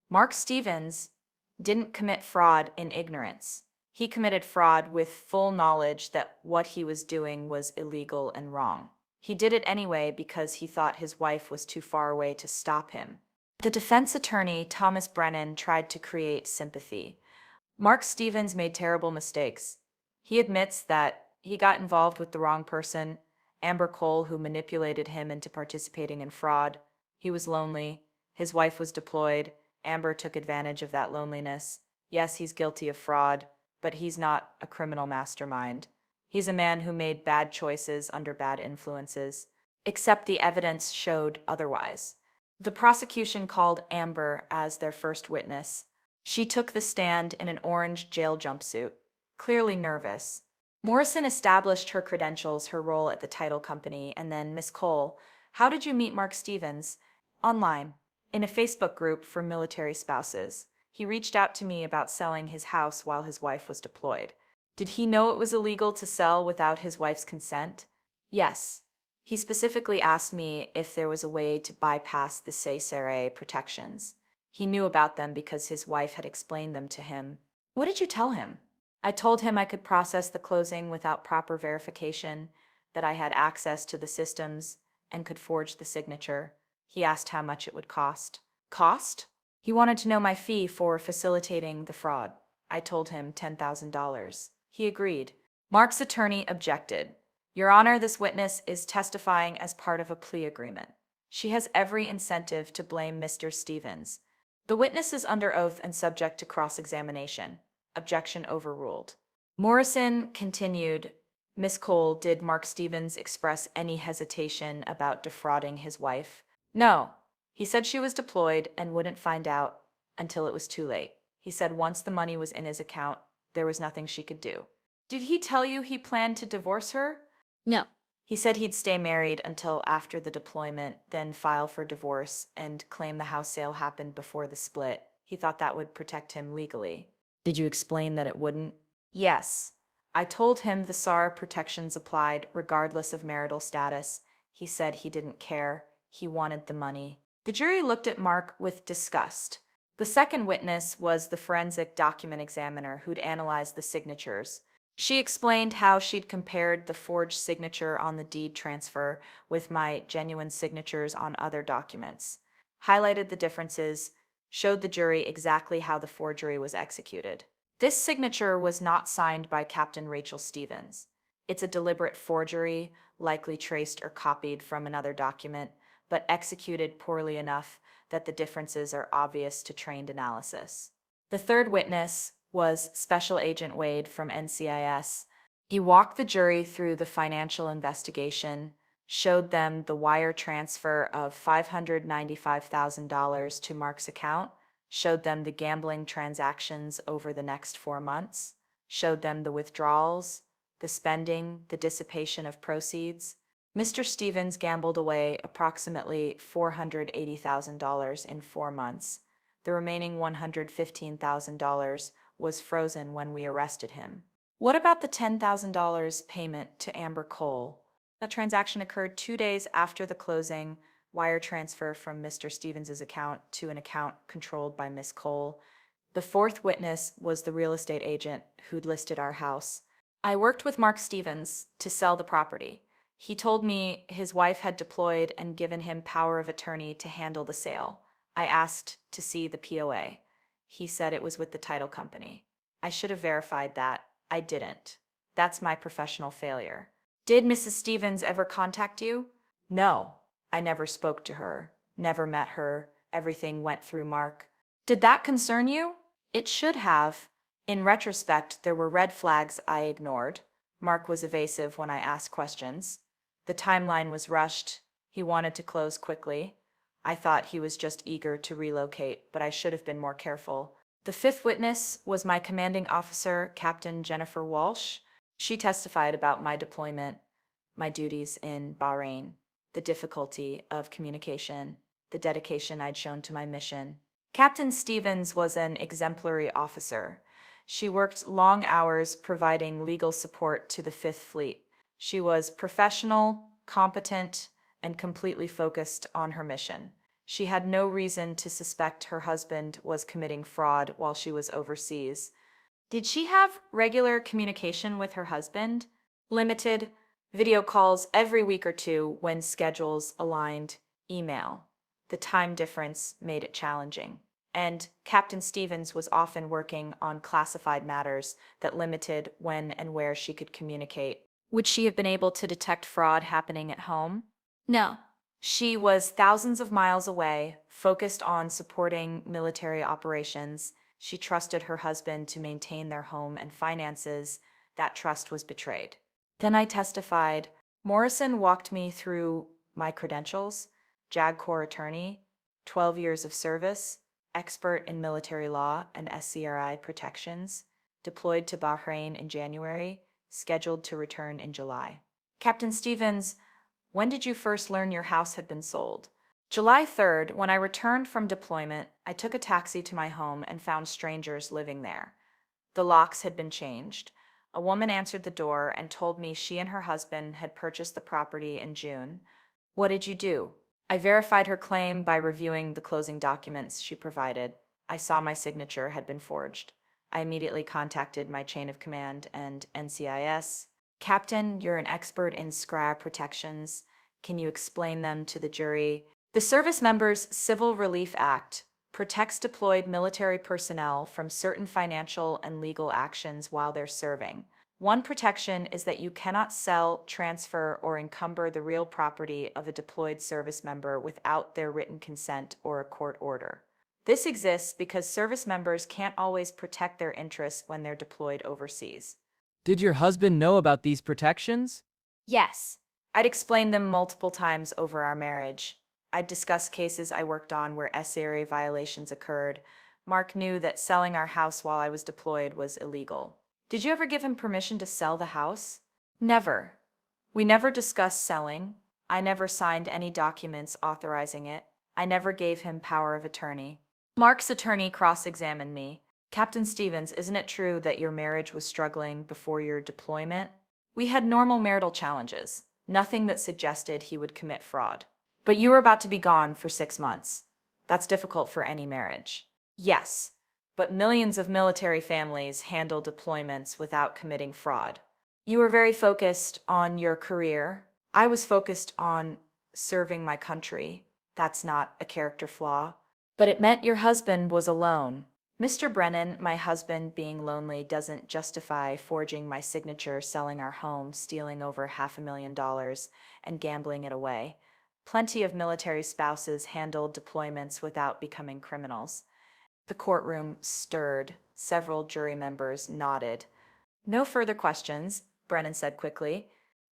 Mark Stevens didn't commit fraud in ignorance. He committed fraud with full knowledge that what he was doing was illegal and wrong. He did it anyway because he thought his wife was too far away to stop him. The defense attorney, Thomas Brennan, tried to create sympathy. Mark Stevens made terrible mistakes. He admits that he got involved with the wrong person, Amber Cole, who manipulated him into participating in fraud. He was lonely. His wife was deployed. Amber took advantage of that loneliness. Yes, he's guilty of fraud, but he's not a criminal mastermind. He's a man who made bad choices under bad influences, except the evidence showed otherwise. The prosecution called Amber as their first witness. She took the stand in an orange jail jumpsuit, clearly nervous. Morrison established her credentials, her role at the title company, and then, Miss Cole, how did you meet Mark Stevens? Online, in a Facebook group for military spouses. He reached out to me about selling his house while his wife was deployed. Did he know it was illegal to sell without his wife's consent? Yes. He specifically asked me if there was a way to bypass the Cesare protections. He knew about them because his wife had explained them to him. What did you tell him? I told him I could process the closing without proper verification, that I had access to the systems and could forge the signature. He asked how much it would cost. Cost? He wanted to know my fee for facilitating the fraud. I told him $10,000. He agreed. Mark's attorney objected. Your Honor, this witness is testifying as part of a plea agreement. She has every incentive to blame Mr. Stevens. The witness is under oath and subject to cross-examination. Objection overruled. Morrison continued, Miss Cole, did Mark Stevens express any hesitation about defrauding his wife? No. He said she was deployed and wouldn't find out until it was too late. He said once the money was in his account, there was nothing she could do. Did he tell you he planned to divorce her? No. He said he'd stay married until after the deployment, then file for divorce and claim the house sale happened before the split. He thought that would protect him legally. Did you explain that it wouldn't? Yes. I told him the SAR protections applied regardless of marital status. He said he didn't care. He wanted the money. The jury looked at Mark with disgust. The second witness was the forensic document examiner who'd analyzed the signatures. She explained how she'd compared the forged signature on the deed transfer with my genuine signatures on other documents, highlighted the differences, showed the jury exactly how the forgery was executed. This signature was not signed by Captain Rachel Stevens. It's a deliberate forgery, likely traced or copied from another document, but executed poorly enough that the differences are obvious to trained analysis. The third witness was Special Agent Wade from NCIS. He walked the jury through the financial investigation, showed them the wire transfer of $595,000 to Mark's account, showed them the gambling transactions over the next 4 months, showed them the withdrawals, the spending, the dissipation of proceeds. Mr. Stevens gambled away approximately $480,000 in 4 months. The remaining $115,000 was frozen when we arrested him. What about the $10,000 payment to Amber Cole? That transaction occurred 2 days after the closing, wire transfer from Mr. Stevens' account to an account controlled by Miss Cole. The fourth witness was the real estate agent who'd listed our house. I worked with Mark Stevens to sell the property. He told me his wife had deployed and given him power of attorney to handle the sale. I asked to see the POA. He said it was with the title company. I should have verified that. I didn't. That's my professional failure. Did Mrs. Stevens ever contact you? No. I never spoke to her, never met her. Everything went through Mark. Did that concern you? It should have. In retrospect, there were red flags I ignored. Mark was evasive when I asked questions. The timeline was rushed. He wanted to close quickly. I thought he was just eager to relocate, but I should have been more careful. The fifth witness was my commanding officer, Captain Jennifer Walsh. She testified about my deployment, my duties in Bahrain, the difficulty of communication, the dedication I'd shown to my mission. Captain Stevens was an exemplary officer. She worked long hours providing legal support to the Fifth Fleet. She was professional, competent, and completely focused on her mission. She had no reason to suspect her husband was committing fraud while she was overseas. Did she have regular communication with her husband? Limited, video calls every week or two when schedules aligned, email. The time difference made it challenging. And Captain Stevens was often working on classified matters that limited when and where she could communicate. Would she have been able to detect fraud happening at home? No. She was thousands of miles away, focused on supporting military operations. She trusted her husband to maintain their home and finances. That trust was betrayed. Then I testified. Morrison walked me through my credentials: JAG Corps attorney, 12 years of service, expert in military law and SCRI protections, deployed to Bahrain in January, scheduled to return in July. Captain Stevens, when did you first learn your house had been sold? July 3rd, when I returned from deployment, I took a taxi to my home and found strangers living there. The locks had been changed. A woman answered the door and told me she and her husband had purchased the property in June. What did you do? I verified her claim by reviewing the closing documents she provided. I saw my signature had been forged. I immediately contacted my chain of command and NCIS. Captain, you're an expert in SCRI protections. Can you explain them to the jury? The Servicemembers Civil Relief Act protects deployed military personnel from certain financial and legal actions while they're serving. One protection is that you cannot sell, transfer, or encumber the real property of a deployed service member without their written consent or a court order. This exists because service members can't always protect their interests when they're deployed overseas. Did your husband know about these protections? Yes. I'd explained them multiple times over our marriage. I'd discuss cases I worked on where SARA violations occurred. Mark knew that selling our house while I was deployed was illegal. Did you ever give him permission to sell the house? Never. We never discussed selling. I never signed any documents authorizing it. I never gave him power of attorney. Mark's attorney cross-examined me. Captain Stevens, isn't it true that your marriage was struggling before your deployment? We had normal marital challenges, nothing that suggested he would commit fraud. But you were about to be gone for 6 months. That's difficult for any marriage. Yes, but millions of military families handle deployments without committing fraud. You were very focused on your career. I was focused on serving my country. That's not a character flaw. But it meant your husband was alone. Mr. Brennan, my husband being lonely doesn't justify forging my signature, selling our home, stealing over $500,000, and gambling it away. Plenty of military spouses handled deployments without becoming criminals. The courtroom stirred. Several jury members nodded. No further questions, Brennan said quickly.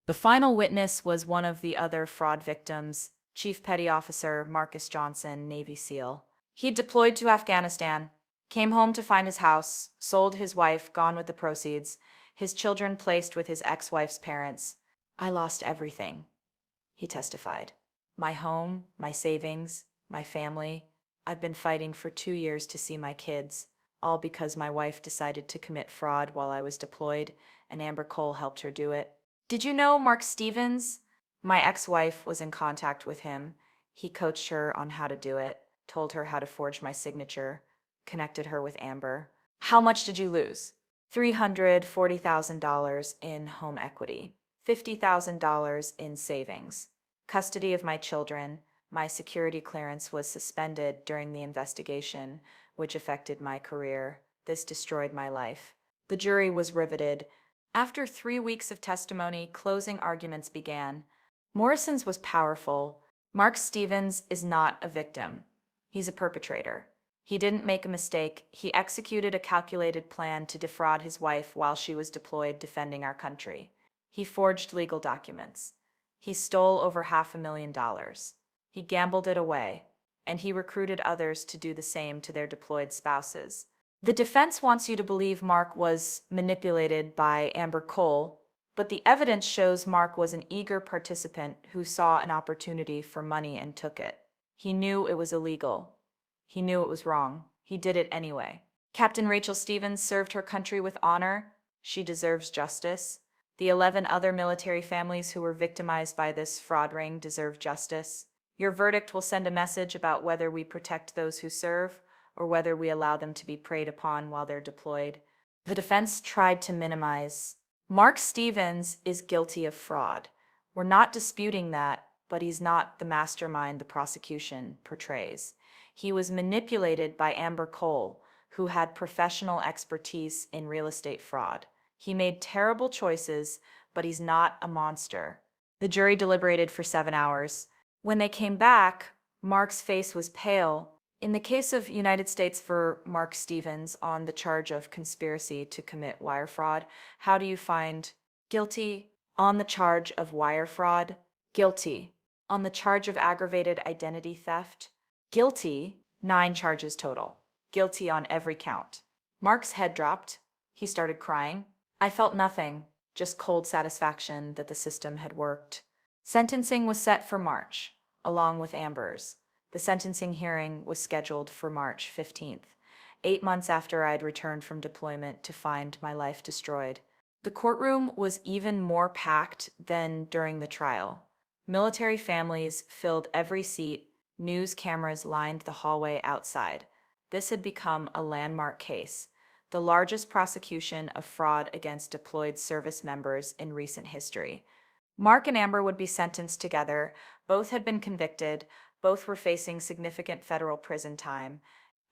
The final witness was one of the other fraud victims, Chief Petty Officer Marcus Johnson, Navy SEAL. He deployed to Afghanistan, came home to find his house, sold his wife, gone with the proceeds, his children placed with his ex-wife's parents. I lost everything, he testified. My home, my savings, my family. I've been fighting for 2 years to see my kids, all because my wife decided to commit fraud while I was deployed, and Amber Cole helped her do it. Did you know Mark Stevens? My ex-wife was in contact with him. He coached her on how to do it, told her how to forge my signature, connected her with Amber. How much did you lose? $340,000 in home equity, $50,000 in savings, custody of my children. My security clearance was suspended during the investigation, which affected my career. This destroyed my life. The jury was riveted. After 3 weeks of testimony, closing arguments began. Morrison's was powerful. Mark Stevens is not a victim. He's a perpetrator. He didn't make a mistake. He executed a calculated plan to defraud his wife while she was deployed defending our country. He forged legal documents. He stole over $500,000. He gambled it away, and he recruited others to do the same to their deployed spouses. The defense wants you to believe Mark was manipulated by Amber Cole, but the evidence shows Mark was an eager participant who saw an opportunity for money and took it. He knew it was illegal. He knew it was wrong. He did it anyway. Captain Rachel Stevens served her country with honor. She deserves justice. The 11 other military families who were victimized by this fraud ring deserve justice. Your verdict will send a message about whether we protect those who serve or whether we allow them to be preyed upon while they're deployed. The defense tried to minimize. Mark Stevens is guilty of fraud. We're not disputing that, but he's not the mastermind the prosecution portrays. He was manipulated by Amber Cole, who had professional expertise in real estate fraud. He made terrible choices, but he's not a monster. The jury deliberated for 7 hours. When they came back, Mark's face was pale. In the case of United States for Mark Stevens on the charge of conspiracy to commit wire fraud, how do you find guilty on the charge of wire fraud? Guilty on the charge of aggravated identity theft? Guilty, 9 charges total. Guilty on every count. Mark's head dropped. He started crying. I felt nothing, just cold satisfaction that the system had worked. Sentencing was set for March, along with Amber's. The sentencing hearing was scheduled for March 15th, 8 months after I'd returned from deployment to find my life destroyed. The courtroom was even more packed than during the trial. Military families filled every seat. News cameras lined the hallway outside. This had become a landmark case, the largest prosecution of fraud against deployed service members in recent history. Mark and Amber would be sentenced together. Both had been convicted. Both were facing significant federal prison time.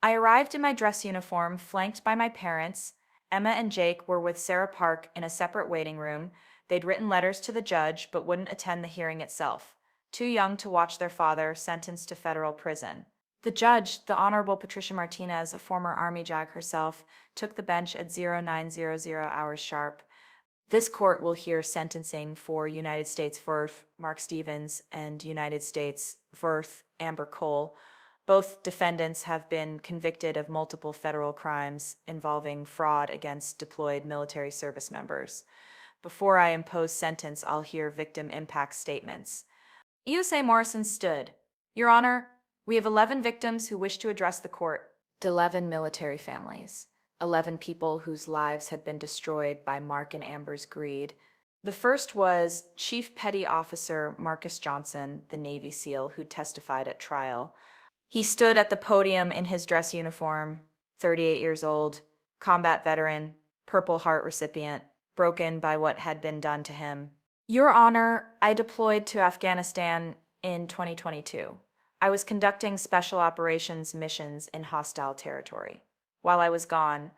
I arrived in my dress uniform, flanked by my parents. Emma and Jake were with Sarah Park in a separate waiting room. They'd written letters to the judge, but wouldn't attend the hearing itself. Too young to watch their father sentenced to federal prison. The judge, the Honorable Patricia Martinez, a former Army JAG herself, took the bench at 0900 hours sharp. This court will hear sentencing for United States v. Mark Stevens and United States v. Amber Cole. Both defendants have been convicted of multiple federal crimes involving fraud against deployed military service members. Before I impose sentence, I'll hear victim impact statements. USA Morrison stood. Your Honor, we have 11 victims who wish to address the court. 11 military families. 11 people whose lives had been destroyed by Mark and Amber's greed. The first was Chief Petty Officer Marcus Johnson, the Navy SEAL who testified at trial. He stood at the podium in his dress uniform, 38 years old, combat veteran, Purple Heart recipient, broken by what had been done to him. Your Honor, I deployed to Afghanistan in 2022. I was conducting special operations missions in hostile territory. While I was gone,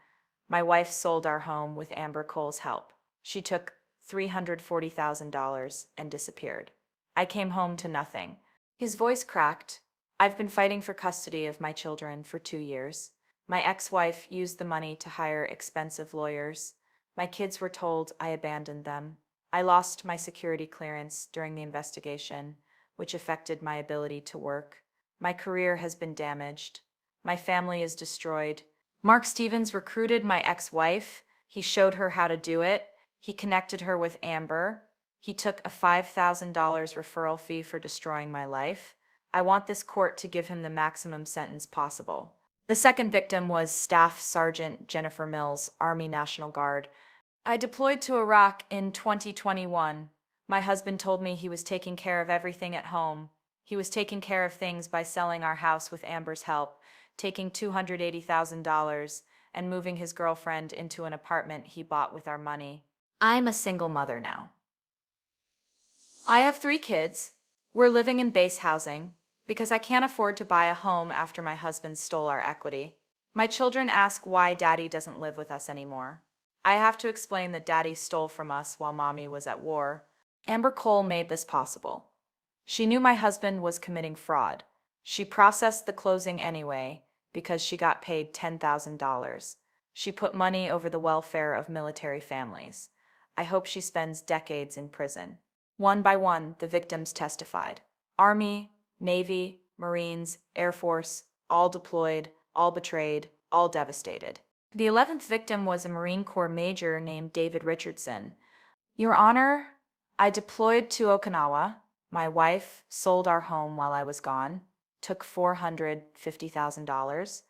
my wife sold our home with Amber Cole's help. She took $340,000 and disappeared. I came home to nothing. His voice cracked. I've been fighting for custody of my children for 2 years. My ex-wife used the money to hire expensive lawyers. My kids were told I abandoned them. I lost my security clearance during the investigation, which affected my ability to work. My career has been damaged. My family is destroyed. Mark Stevens recruited my ex-wife. He showed her how to do it. He connected her with Amber. He took a $5,000 referral fee for destroying my life. I want this court to give him the maximum sentence possible. The second victim was Staff Sergeant Jennifer Mills, Army National Guard. I deployed to Iraq in 2021. My husband told me he was taking care of everything at home. He was taking care of things by selling our house with Amber's help, taking $280,000 and moving his girlfriend into an apartment he bought with our money. I'm a single mother now. I have 3 kids. We're living in base housing because I can't afford to buy a home after my husband stole our equity. My children ask why Daddy doesn't live with us anymore. I have to explain that Daddy stole from us while Mommy was at war. Amber Cole made this possible. She knew my husband was committing fraud. She processed the closing anyway because she got paid $10,000. She put money over the welfare of military families. I hope she spends decades in prison. One by one, the victims testified. Army, Navy, Marines, Air Force, all deployed, all betrayed, all devastated. The 11th victim was a Marine Corps major named David Richardson. Your Honor, I deployed to Okinawa. My wife sold our home while I was gone, took $450,000.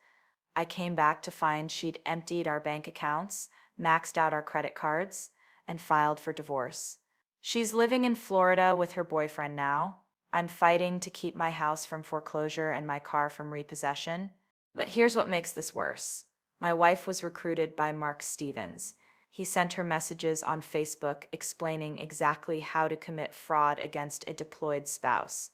I came back to find she'd emptied our bank accounts, maxed out our credit cards, and filed for divorce. She's living in Florida with her boyfriend now. I'm fighting to keep my house from foreclosure and my car from repossession. But here's what makes this worse. My wife was recruited by Mark Stevens. He sent her messages on Facebook explaining exactly how to commit fraud against a deployed spouse.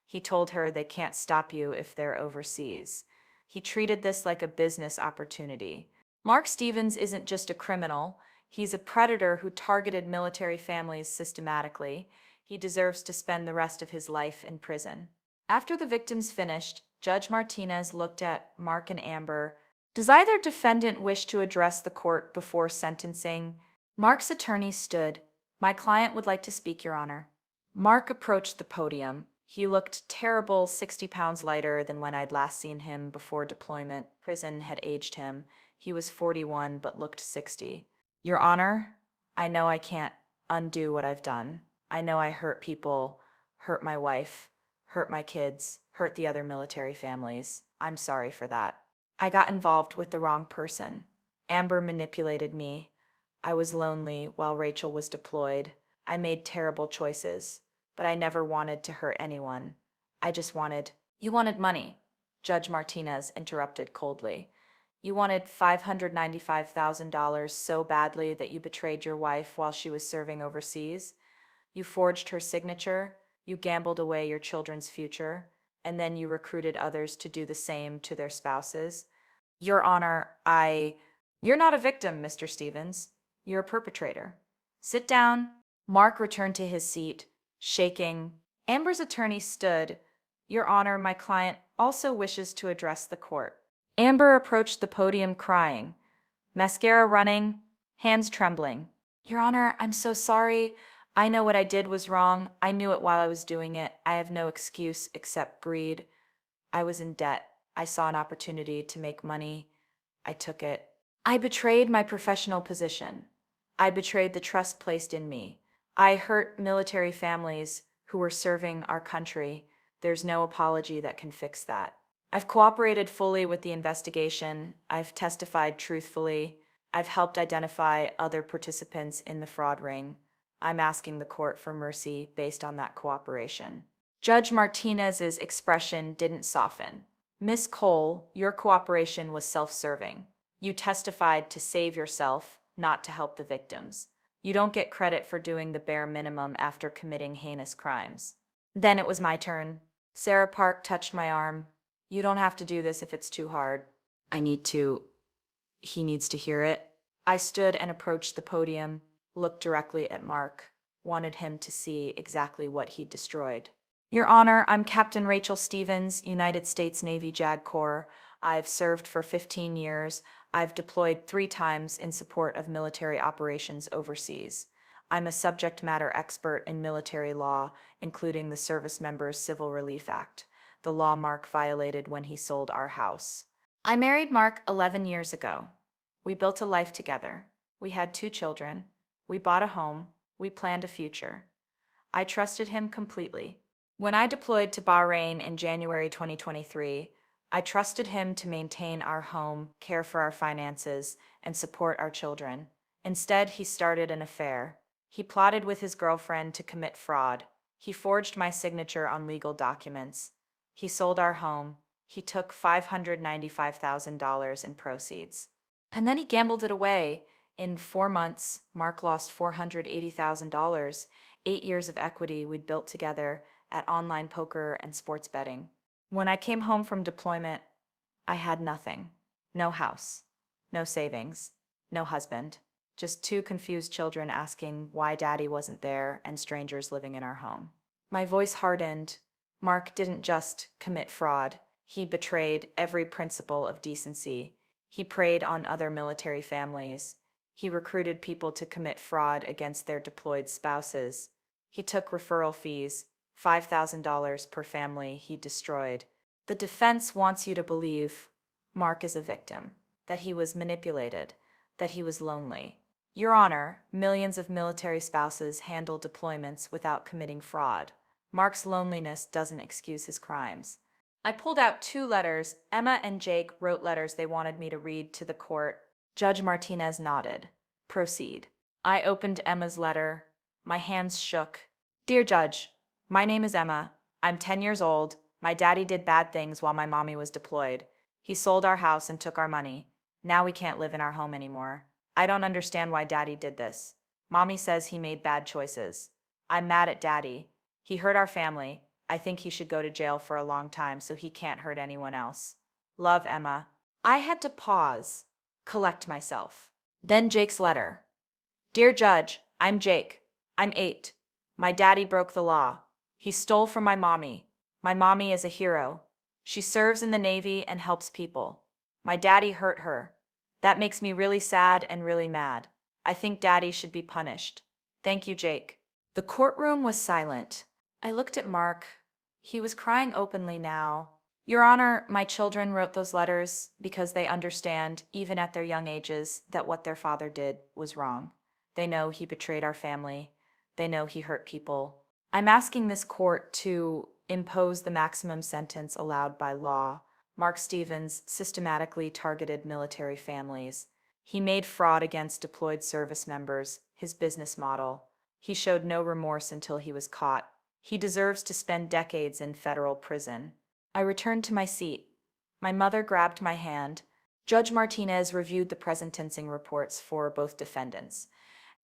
He told her they can't stop you if they're overseas. He treated this like a business opportunity. Mark Stevens isn't just a criminal. He's a predator who targeted military families systematically. He deserves to spend the rest of his life in prison. After the victims finished, Judge Martinez looked at Mark and Amber. Does either defendant wish to address the court before sentencing? Mark's attorney stood. My client would like to speak, Your Honor. Mark approached the podium. He looked terrible, 60 pounds lighter than when I'd last seen him before deployment. Prison had aged him. He was 41 but looked 60. Your Honor, I know I can't undo what I've done. I know I hurt people, hurt my wife, hurt my kids, hurt the other military families. I'm sorry for that. I got involved with the wrong person. Amber manipulated me. I was lonely while Rachel was deployed. I made terrible choices, but I never wanted to hurt anyone. I just wanted— You wanted money, Judge Martinez interrupted coldly. You wanted $595,000 so badly that you betrayed your wife while she was serving overseas. You forged her signature, you gambled away your children's future, and then you recruited others to do the same to their spouses. Your Honor, You're not a victim, Mr. Stevens. You're a perpetrator. Sit down. Mark returned to his seat, shaking. Amber's attorney stood. Your Honor, my client also wishes to address the court. Amber approached the podium crying, mascara running, hands trembling. Your Honor, I'm so sorry. I know what I did was wrong. I knew it while I was doing it. I have no excuse except greed. I was in debt. I saw an opportunity to make money. I took it. I betrayed my professional position. I betrayed the trust placed in me. I hurt military families who were serving our country. There's no apology that can fix that. I've cooperated fully with the investigation. I've testified truthfully. I've helped identify other participants in the fraud ring. I'm asking the court for mercy based on that cooperation. Judge Martinez's expression didn't soften. Miss Cole, your cooperation was self-serving. You testified to save yourself, not to help the victims. You don't get credit for doing the bare minimum after committing heinous crimes. Then it was my turn. Sarah Park touched my arm. You don't have to do this if it's too hard. I need to. He needs to hear it. I stood and approached the podium, looked directly at Mark, wanted him to see exactly what he'd destroyed. Your Honor, I'm Captain Rachel Stevens, United States Navy JAG Corps. I've served for 15 years. I've deployed 3 times in support of military operations overseas. I'm a subject matter expert in military law, including the Servicemembers Civil Relief Act, the law Mark violated when he sold our house. I married Mark 11 years ago. We built a life together. We had 2 children. We bought a home. We planned a future. I trusted him completely. When I deployed to Bahrain in January 2023, I trusted him to maintain our home, care for our finances, and support our children. Instead, he started an affair. He plotted with his girlfriend to commit fraud. He forged my signature on legal documents. He sold our home. He took $595,000 in proceeds. And then he gambled it away. In 4 months, Mark lost $480,000, 8 years of equity we'd built together at online poker and sports betting. When I came home from deployment, I had nothing. No house, no savings, no husband, just 2 confused children asking why Daddy wasn't there and strangers living in our home. My voice hardened. Mark didn't just commit fraud. He betrayed every principle of decency. He preyed on other military families. He recruited people to commit fraud against their deployed spouses. He took referral fees, $5,000 per family he destroyed. The defense wants you to believe Mark is a victim, that he was manipulated, that he was lonely. Your Honor, millions of military spouses handle deployments without committing fraud. Mark's loneliness doesn't excuse his crimes. I pulled out 2 letters. Emma and Jake wrote letters they wanted me to read to the court. Judge Martinez nodded. Proceed. I opened Emma's letter. My hands shook. Dear Judge, my name is Emma. I'm 10 years old. My daddy did bad things while my mommy was deployed. He sold our house and took our money. Now we can't live in our home anymore. I don't understand why Daddy did this. Mommy says he made bad choices. I'm mad at Daddy. He hurt our family. I think he should go to jail for a long time so he can't hurt anyone else. Love, Emma. I had to pause, collect myself. Then Jake's letter. Dear Judge, I'm Jake. I'm 8. My daddy broke the law. He stole from my mommy. My mommy is a hero. She serves in the Navy and helps people. My daddy hurt her. That makes me really sad and really mad. I think Daddy should be punished. Thank you, Jake. The courtroom was silent. I looked at Mark. He was crying openly now. Your Honor, my children wrote those letters because they understand, even at their young ages, that what their father did was wrong. They know he betrayed our family. They know he hurt people. I'm asking this court to impose the maximum sentence allowed by law. Mark Stevens systematically targeted military families. He made fraud against deployed service members his business model. He showed no remorse until he was caught. He deserves to spend decades in federal prison. I returned to my seat. My mother grabbed my hand. Judge Martinez reviewed the present sentencing reports for both defendants.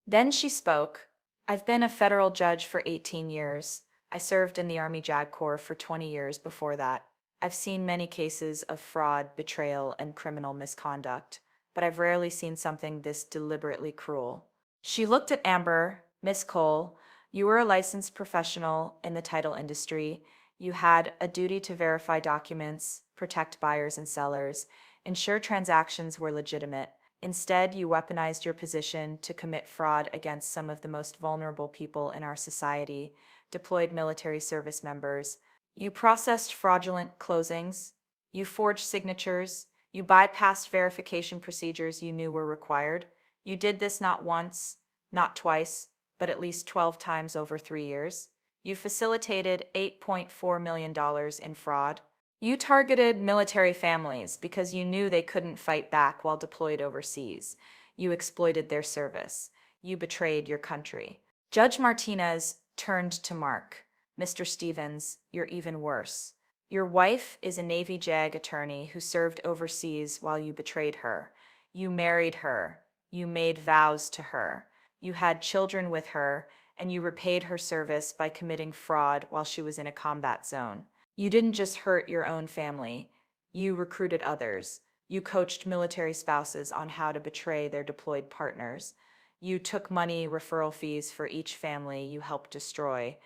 Then she spoke. I've been a federal judge for 18 years. I served in the Army JAG Corps for 20 years before that. I've seen many cases of fraud, betrayal, and criminal misconduct, but I've rarely seen something this deliberately cruel. She looked at Amber. Miss Cole, you were a licensed professional in the title industry. You had a duty to verify documents, protect buyers and sellers, ensure transactions were legitimate, Instead, you weaponized your position to commit fraud against some of the most vulnerable people in our society, deployed military service members. You processed fraudulent closings. You forged signatures. You bypassed verification procedures you knew were required. You did this not once, not twice, but at least 12 times over 3 years. You facilitated $8.4 million in fraud. You targeted military families because you knew they couldn't fight back while deployed overseas. You exploited their service. You betrayed your country. Judge Martinez turned to Mark. Mr. Stevens, you're even worse. Your wife is a Navy JAG attorney who served overseas while you betrayed her. You married her. You made vows to her. You had children with her, and you repaid her service by committing fraud while she was in a combat zone. You didn't just hurt your own family, you recruited others. You coached military spouses on how to betray their deployed partners. You took money referral fees for each family you helped destroy.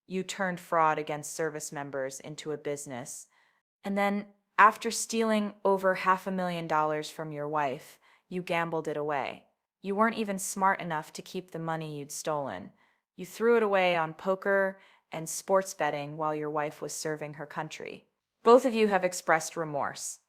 You turned fraud against service members into a business. And then, after stealing over $500,000 from your wife, you gambled it away. You weren't even smart enough to keep the money you'd stolen. You threw it away on poker and sports betting while your wife was serving her country. Both of you have expressed remorse.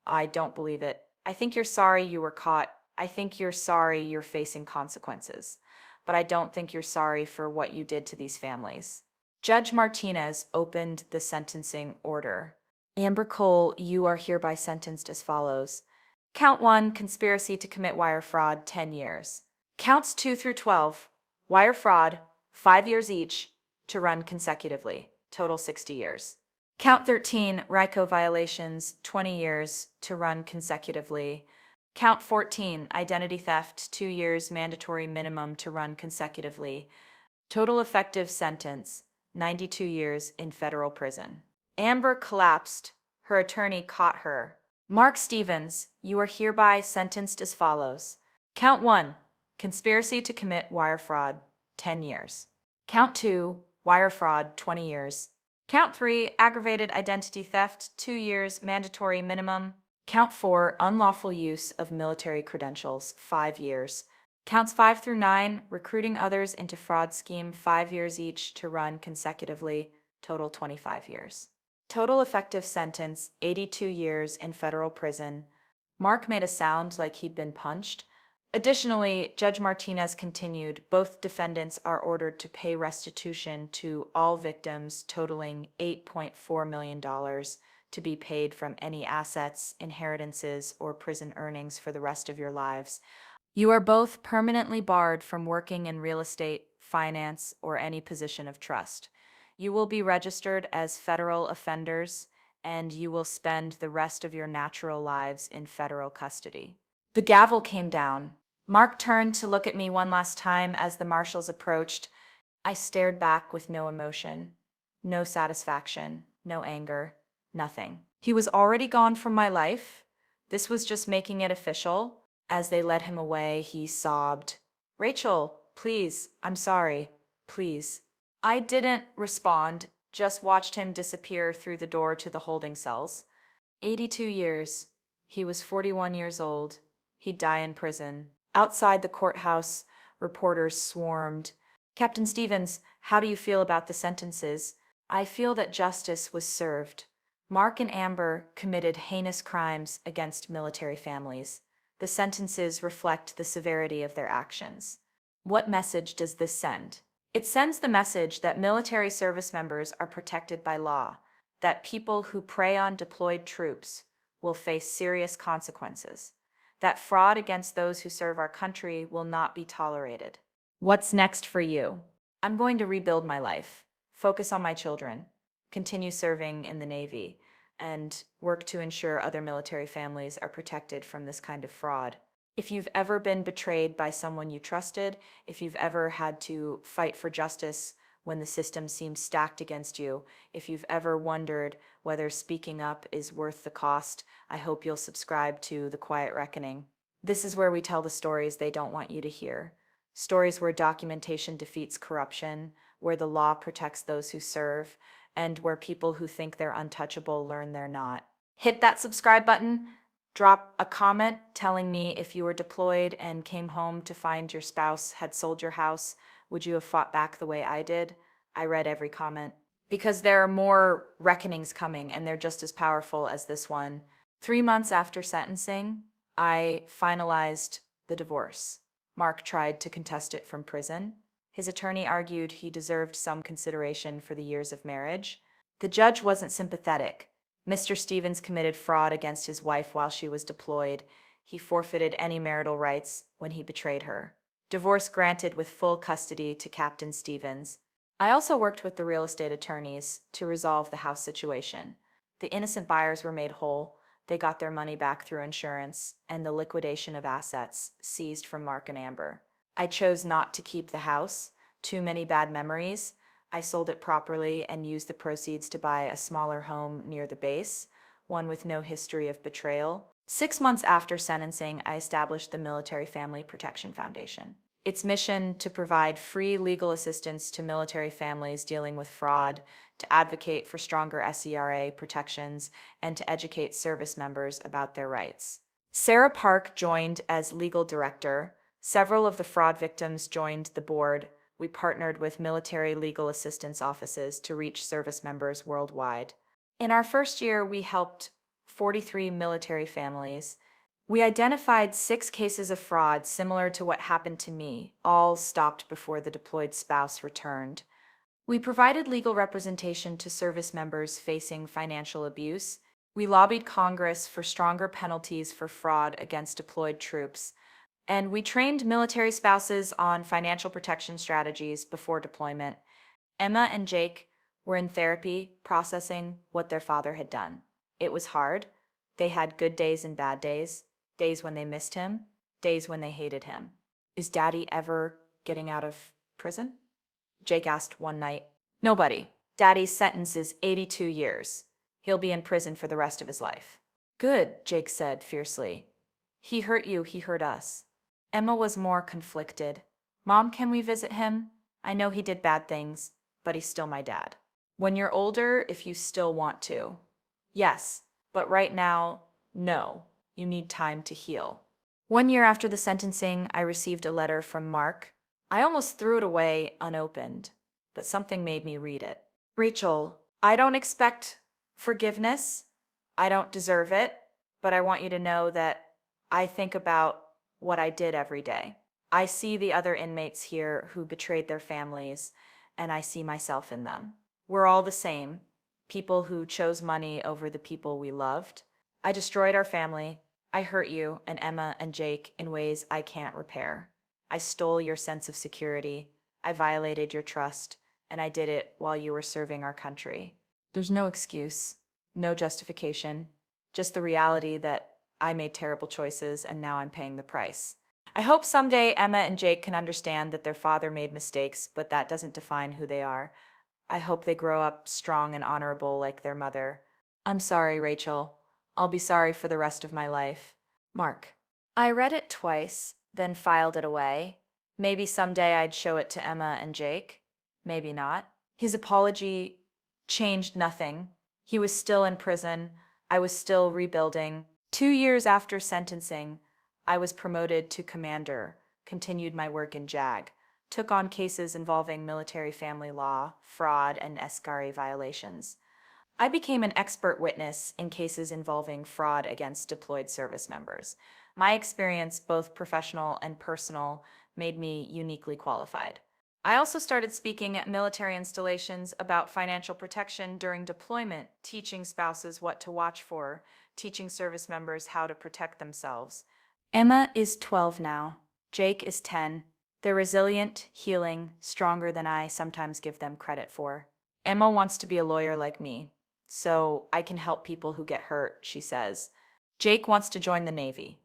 I don't believe it. I think you're sorry you were caught. I think you're sorry you're facing consequences. But I don't think you're sorry for what you did to these families. Judge Martinez opened the sentencing order. Amber Cole, you are hereby sentenced as follows. Count 1, conspiracy to commit wire fraud, 10 years. Counts 2 through 12, wire fraud, 5 years each, to run consecutively, total 60 years. Count 13, RICO violations, 20 years, to run consecutively. Count 14, identity theft, 2 years, mandatory minimum to run consecutively. Total effective sentence, 92 years in federal prison. Amber collapsed. Her attorney caught her. Mark Stevens, you are hereby sentenced as follows. Count 1, conspiracy to commit wire fraud, 10 years. Count 2, wire fraud, 20 years. Count 3, aggravated identity theft, 2 years, mandatory minimum. Count 4, unlawful use of military credentials, 5 years. Counts 5 through 9, recruiting others into fraud scheme, 5 years each to run consecutively, total 25 years. Total effective sentence, 82 years in federal prison. Mark made a sound like he'd been punched. Additionally, Judge Martinez continued, both defendants are ordered to pay restitution to all victims totaling $8.4 million to be paid from any assets, inheritances, or prison earnings for the rest of your lives. You are both permanently barred from working in real estate, finance, or any position of trust. You will be registered as federal offenders, and you will spend the rest of your natural lives in federal custody. The gavel came down. Mark turned to look at me one last time as the marshals approached. I stared back with no emotion, no satisfaction, no anger, nothing. He was already gone from my life. This was just making it official. As they led him away, he sobbed, "Rachel, please, I'm sorry, please." I didn't respond, just watched him disappear through the door to the holding cells. 82 years. He was 41 years old. He'd die in prison. Outside the courthouse, reporters swarmed. Captain Stevens, how do you feel about the sentences? I feel that justice was served. Mark and Amber committed heinous crimes against military families. The sentences reflect the severity of their actions. What message does this send? It sends the message that military service members are protected by law, that people who prey on deployed troops will face serious consequences, that fraud against those who serve our country will not be tolerated. What's next for you? I'm going to rebuild my life, focus on my children, continue serving in the Navy, and work to ensure other military families are protected from this kind of fraud. If you've ever been betrayed by someone you trusted, if you've ever had to fight for justice when the system seems stacked against you, if you've ever wondered whether speaking up is worth the cost, I hope you'll subscribe to The Quiet Reckoning. This is where we tell the stories they don't want you to hear. Stories where documentation defeats corruption, where the law protects those who serve, and where people who think they're untouchable learn they're not. Hit that subscribe button Drop a comment telling me if you were deployed and came home to find your spouse had sold your house, would you have fought back the way I did? I read every comment. Because there are more reckonings coming, and they're just as powerful as this one. 3 months after sentencing, I finalized the divorce. Mark tried to contest it from prison. His attorney argued he deserved some consideration for the years of marriage. The judge wasn't sympathetic. Mr. Stevens committed fraud against his wife while she was deployed. He forfeited any marital rights when he betrayed her. Divorce granted with full custody to Captain Stevens. I also worked with the real estate attorneys to resolve the house situation. The innocent buyers were made whole. They got their money back through insurance and the liquidation of assets seized from Mark and Amber. I chose not to keep the house. Too many bad memories. I sold it properly and used the proceeds to buy a smaller home near the base, one with no history of betrayal. 6 months after sentencing, I established the Military Family Protection Foundation. Its mission to provide free legal assistance to military families dealing with fraud, to advocate for stronger SERA protections, and to educate service members about their rights. Sarah Park joined as legal director. Several of the fraud victims joined the board. We partnered with military legal assistance offices to reach service members worldwide. In our first year, we helped 43 military families. We identified 6 cases of fraud similar to what happened to me, all stopped before the deployed spouse returned. We provided legal representation to service members facing financial abuse. We lobbied Congress for stronger penalties for fraud against deployed troops. And we trained military spouses on financial protection strategies before deployment. Emma and Jake were in therapy processing what their father had done. It was hard. They had good days and bad days, days when they missed him, days when they hated him. Is Daddy ever getting out of prison? Jake asked one night. Nobody. Daddy's sentence is 82 years. He'll be in prison for the rest of his life. Good, Jake said fiercely. He hurt you, he hurt us. Emma was more conflicted. Mom, can we visit him? I know he did bad things, but he's still my dad. When you're older, if you still want to. Yes, but right now, no. You need time to heal. 1 year after the sentencing, I received a letter from Mark. I almost threw it away unopened, but something made me read it. Rachel, I don't expect forgiveness. I don't deserve it, but I want you to know that I think about what I did every day. I see the other inmates here who betrayed their families, and I see myself in them. We're all the same, people who chose money over the people we loved. I destroyed our family. I hurt you and Emma and Jake in ways I can't repair. I stole your sense of security. I violated your trust, and I did it while you were serving our country. There's no excuse, no justification, just the reality that I made terrible choices and now I'm paying the price. I hope someday Emma and Jake can understand that their father made mistakes, but that doesn't define who they are. I hope they grow up strong and honorable like their mother. I'm sorry, Rachel. I'll be sorry for the rest of my life. Mark. I read it twice, then filed it away. Maybe someday I'd show it to Emma and Jake. Maybe not. His apology changed nothing. He was still in prison. I was still rebuilding. 2 years after sentencing, I was promoted to commander, continued my work in JAG, took on cases involving military family law, fraud, and SCARI violations. I became an expert witness in cases involving fraud against deployed service members. My experience, both professional and personal, made me uniquely qualified. I also started speaking at military installations about financial protection during deployment, teaching spouses what to watch for, teaching service members how to protect themselves. Emma is 12 now. Jake is 10. They're resilient, healing, stronger than I sometimes give them credit for. Emma wants to be a lawyer like me, so I can help people who get hurt, she says. Jake wants to join the Navy.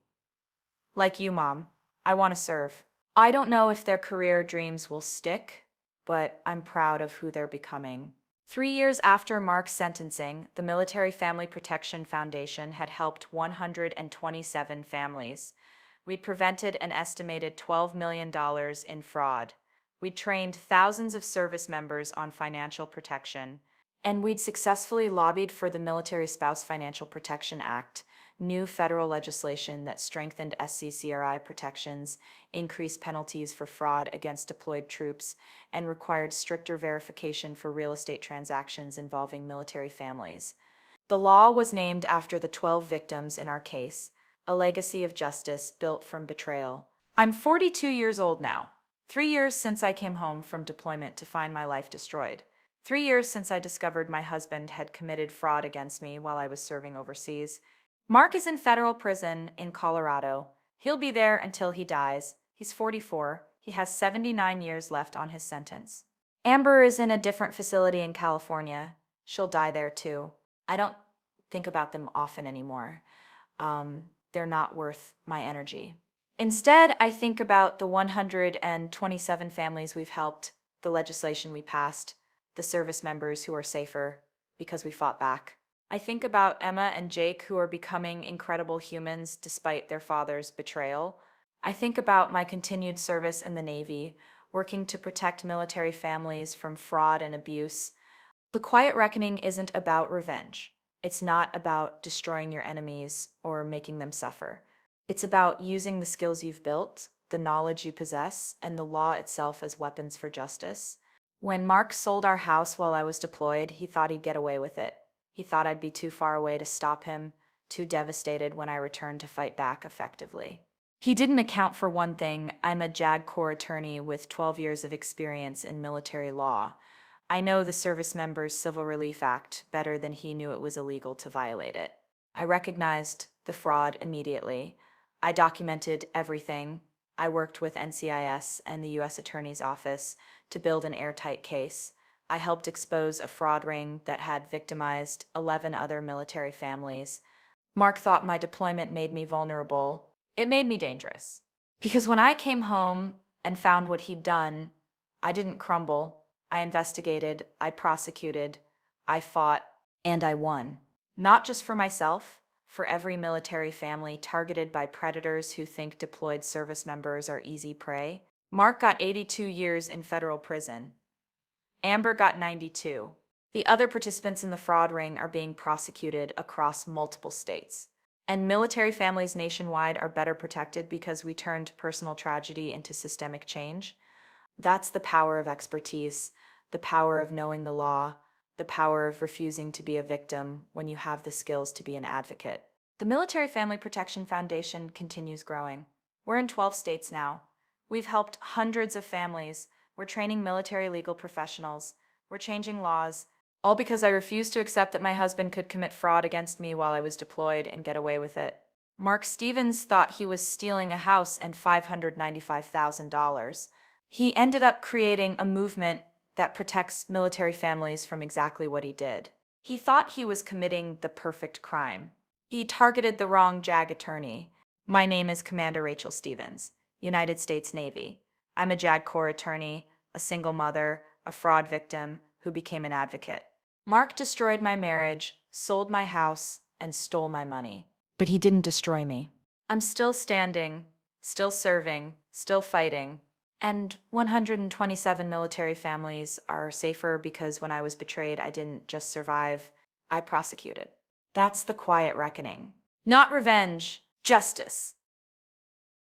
Like you, Mom, I want to serve. I don't know if their career dreams will stick, but I'm proud of who they're becoming. 3 years after Mark's sentencing, the Military Family Protection Foundation had helped 127 families. We'd prevented an estimated $12 million in fraud. We'd trained thousands of service members on financial protection. And we'd successfully lobbied for the Military Spouse Financial Protection Act new federal legislation that strengthened SCCRI protections, increased penalties for fraud against deployed troops, and required stricter verification for real estate transactions involving military families. The law was named after the 12 victims in our case, a legacy of justice built from betrayal. I'm 42 years old now. 3 years since I came home from deployment to find my life destroyed. 3 years since I discovered my husband had committed fraud against me while I was serving overseas. Mark is in federal prison in Colorado. He'll be there until he dies. He's 44. He has 79 years left on his sentence. Amber is in a different facility in California. She'll die there too. I don't think about them often anymore. They're not worth my energy. Instead, I think about the 127 families we've helped, the legislation we passed, the service members who are safer because we fought back. I think about Emma and Jake, who are becoming incredible humans despite their father's betrayal. I think about my continued service in the Navy, working to protect military families from fraud and abuse. The Quiet Reckoning isn't about revenge. It's not about destroying your enemies or making them suffer. It's about using the skills you've built, the knowledge you possess, and the law itself as weapons for justice. When Mark sold our house while I was deployed, he thought he'd get away with it. He thought I'd be too far away to stop him, too devastated when I returned to fight back effectively. He didn't account for one thing. I'm a JAG Corps attorney with 12 years of experience in military law. I know the Servicemembers Civil Relief Act better than he knew it was illegal to violate it. I recognized the fraud immediately. I documented everything. I worked with NCIS and the U.S. Attorney's Office to build an airtight case. I helped expose a fraud ring that had victimized 11 other military families. Mark thought my deployment made me vulnerable. It made me dangerous. Because when I came home and found what he'd done, I didn't crumble. I investigated, I prosecuted, I fought, and I won. Not just for myself, for every military family targeted by predators who think deployed service members are easy prey. Mark got 82 years in federal prison. Amber got 92. The other participants in the fraud ring are being prosecuted across multiple states. And military families nationwide are better protected because we turned personal tragedy into systemic change. That's the power of expertise, the power of knowing the law, the power of refusing to be a victim when you have the skills to be an advocate. The Military Family Protection Foundation continues growing. We're in 12 states now. We've helped hundreds of families. We're training military legal professionals. We're changing laws, all because I refused to accept that my husband could commit fraud against me while I was deployed and get away with it. Mark Stevens thought he was stealing a house and $595,000. He ended up creating a movement that protects military families from exactly what he did. He thought he was committing the perfect crime. He targeted the wrong JAG attorney. My name is Commander Rachel Stevens, United States Navy. I'm a JAG Corps attorney, a single mother, a fraud victim who became an advocate. Mark destroyed my marriage, sold my house, and stole my money. But he didn't destroy me. I'm still standing, still serving, still fighting. And 127 military families are safer because when I was betrayed, I didn't just survive, I prosecuted. That's the Quiet Reckoning. Not revenge, justice.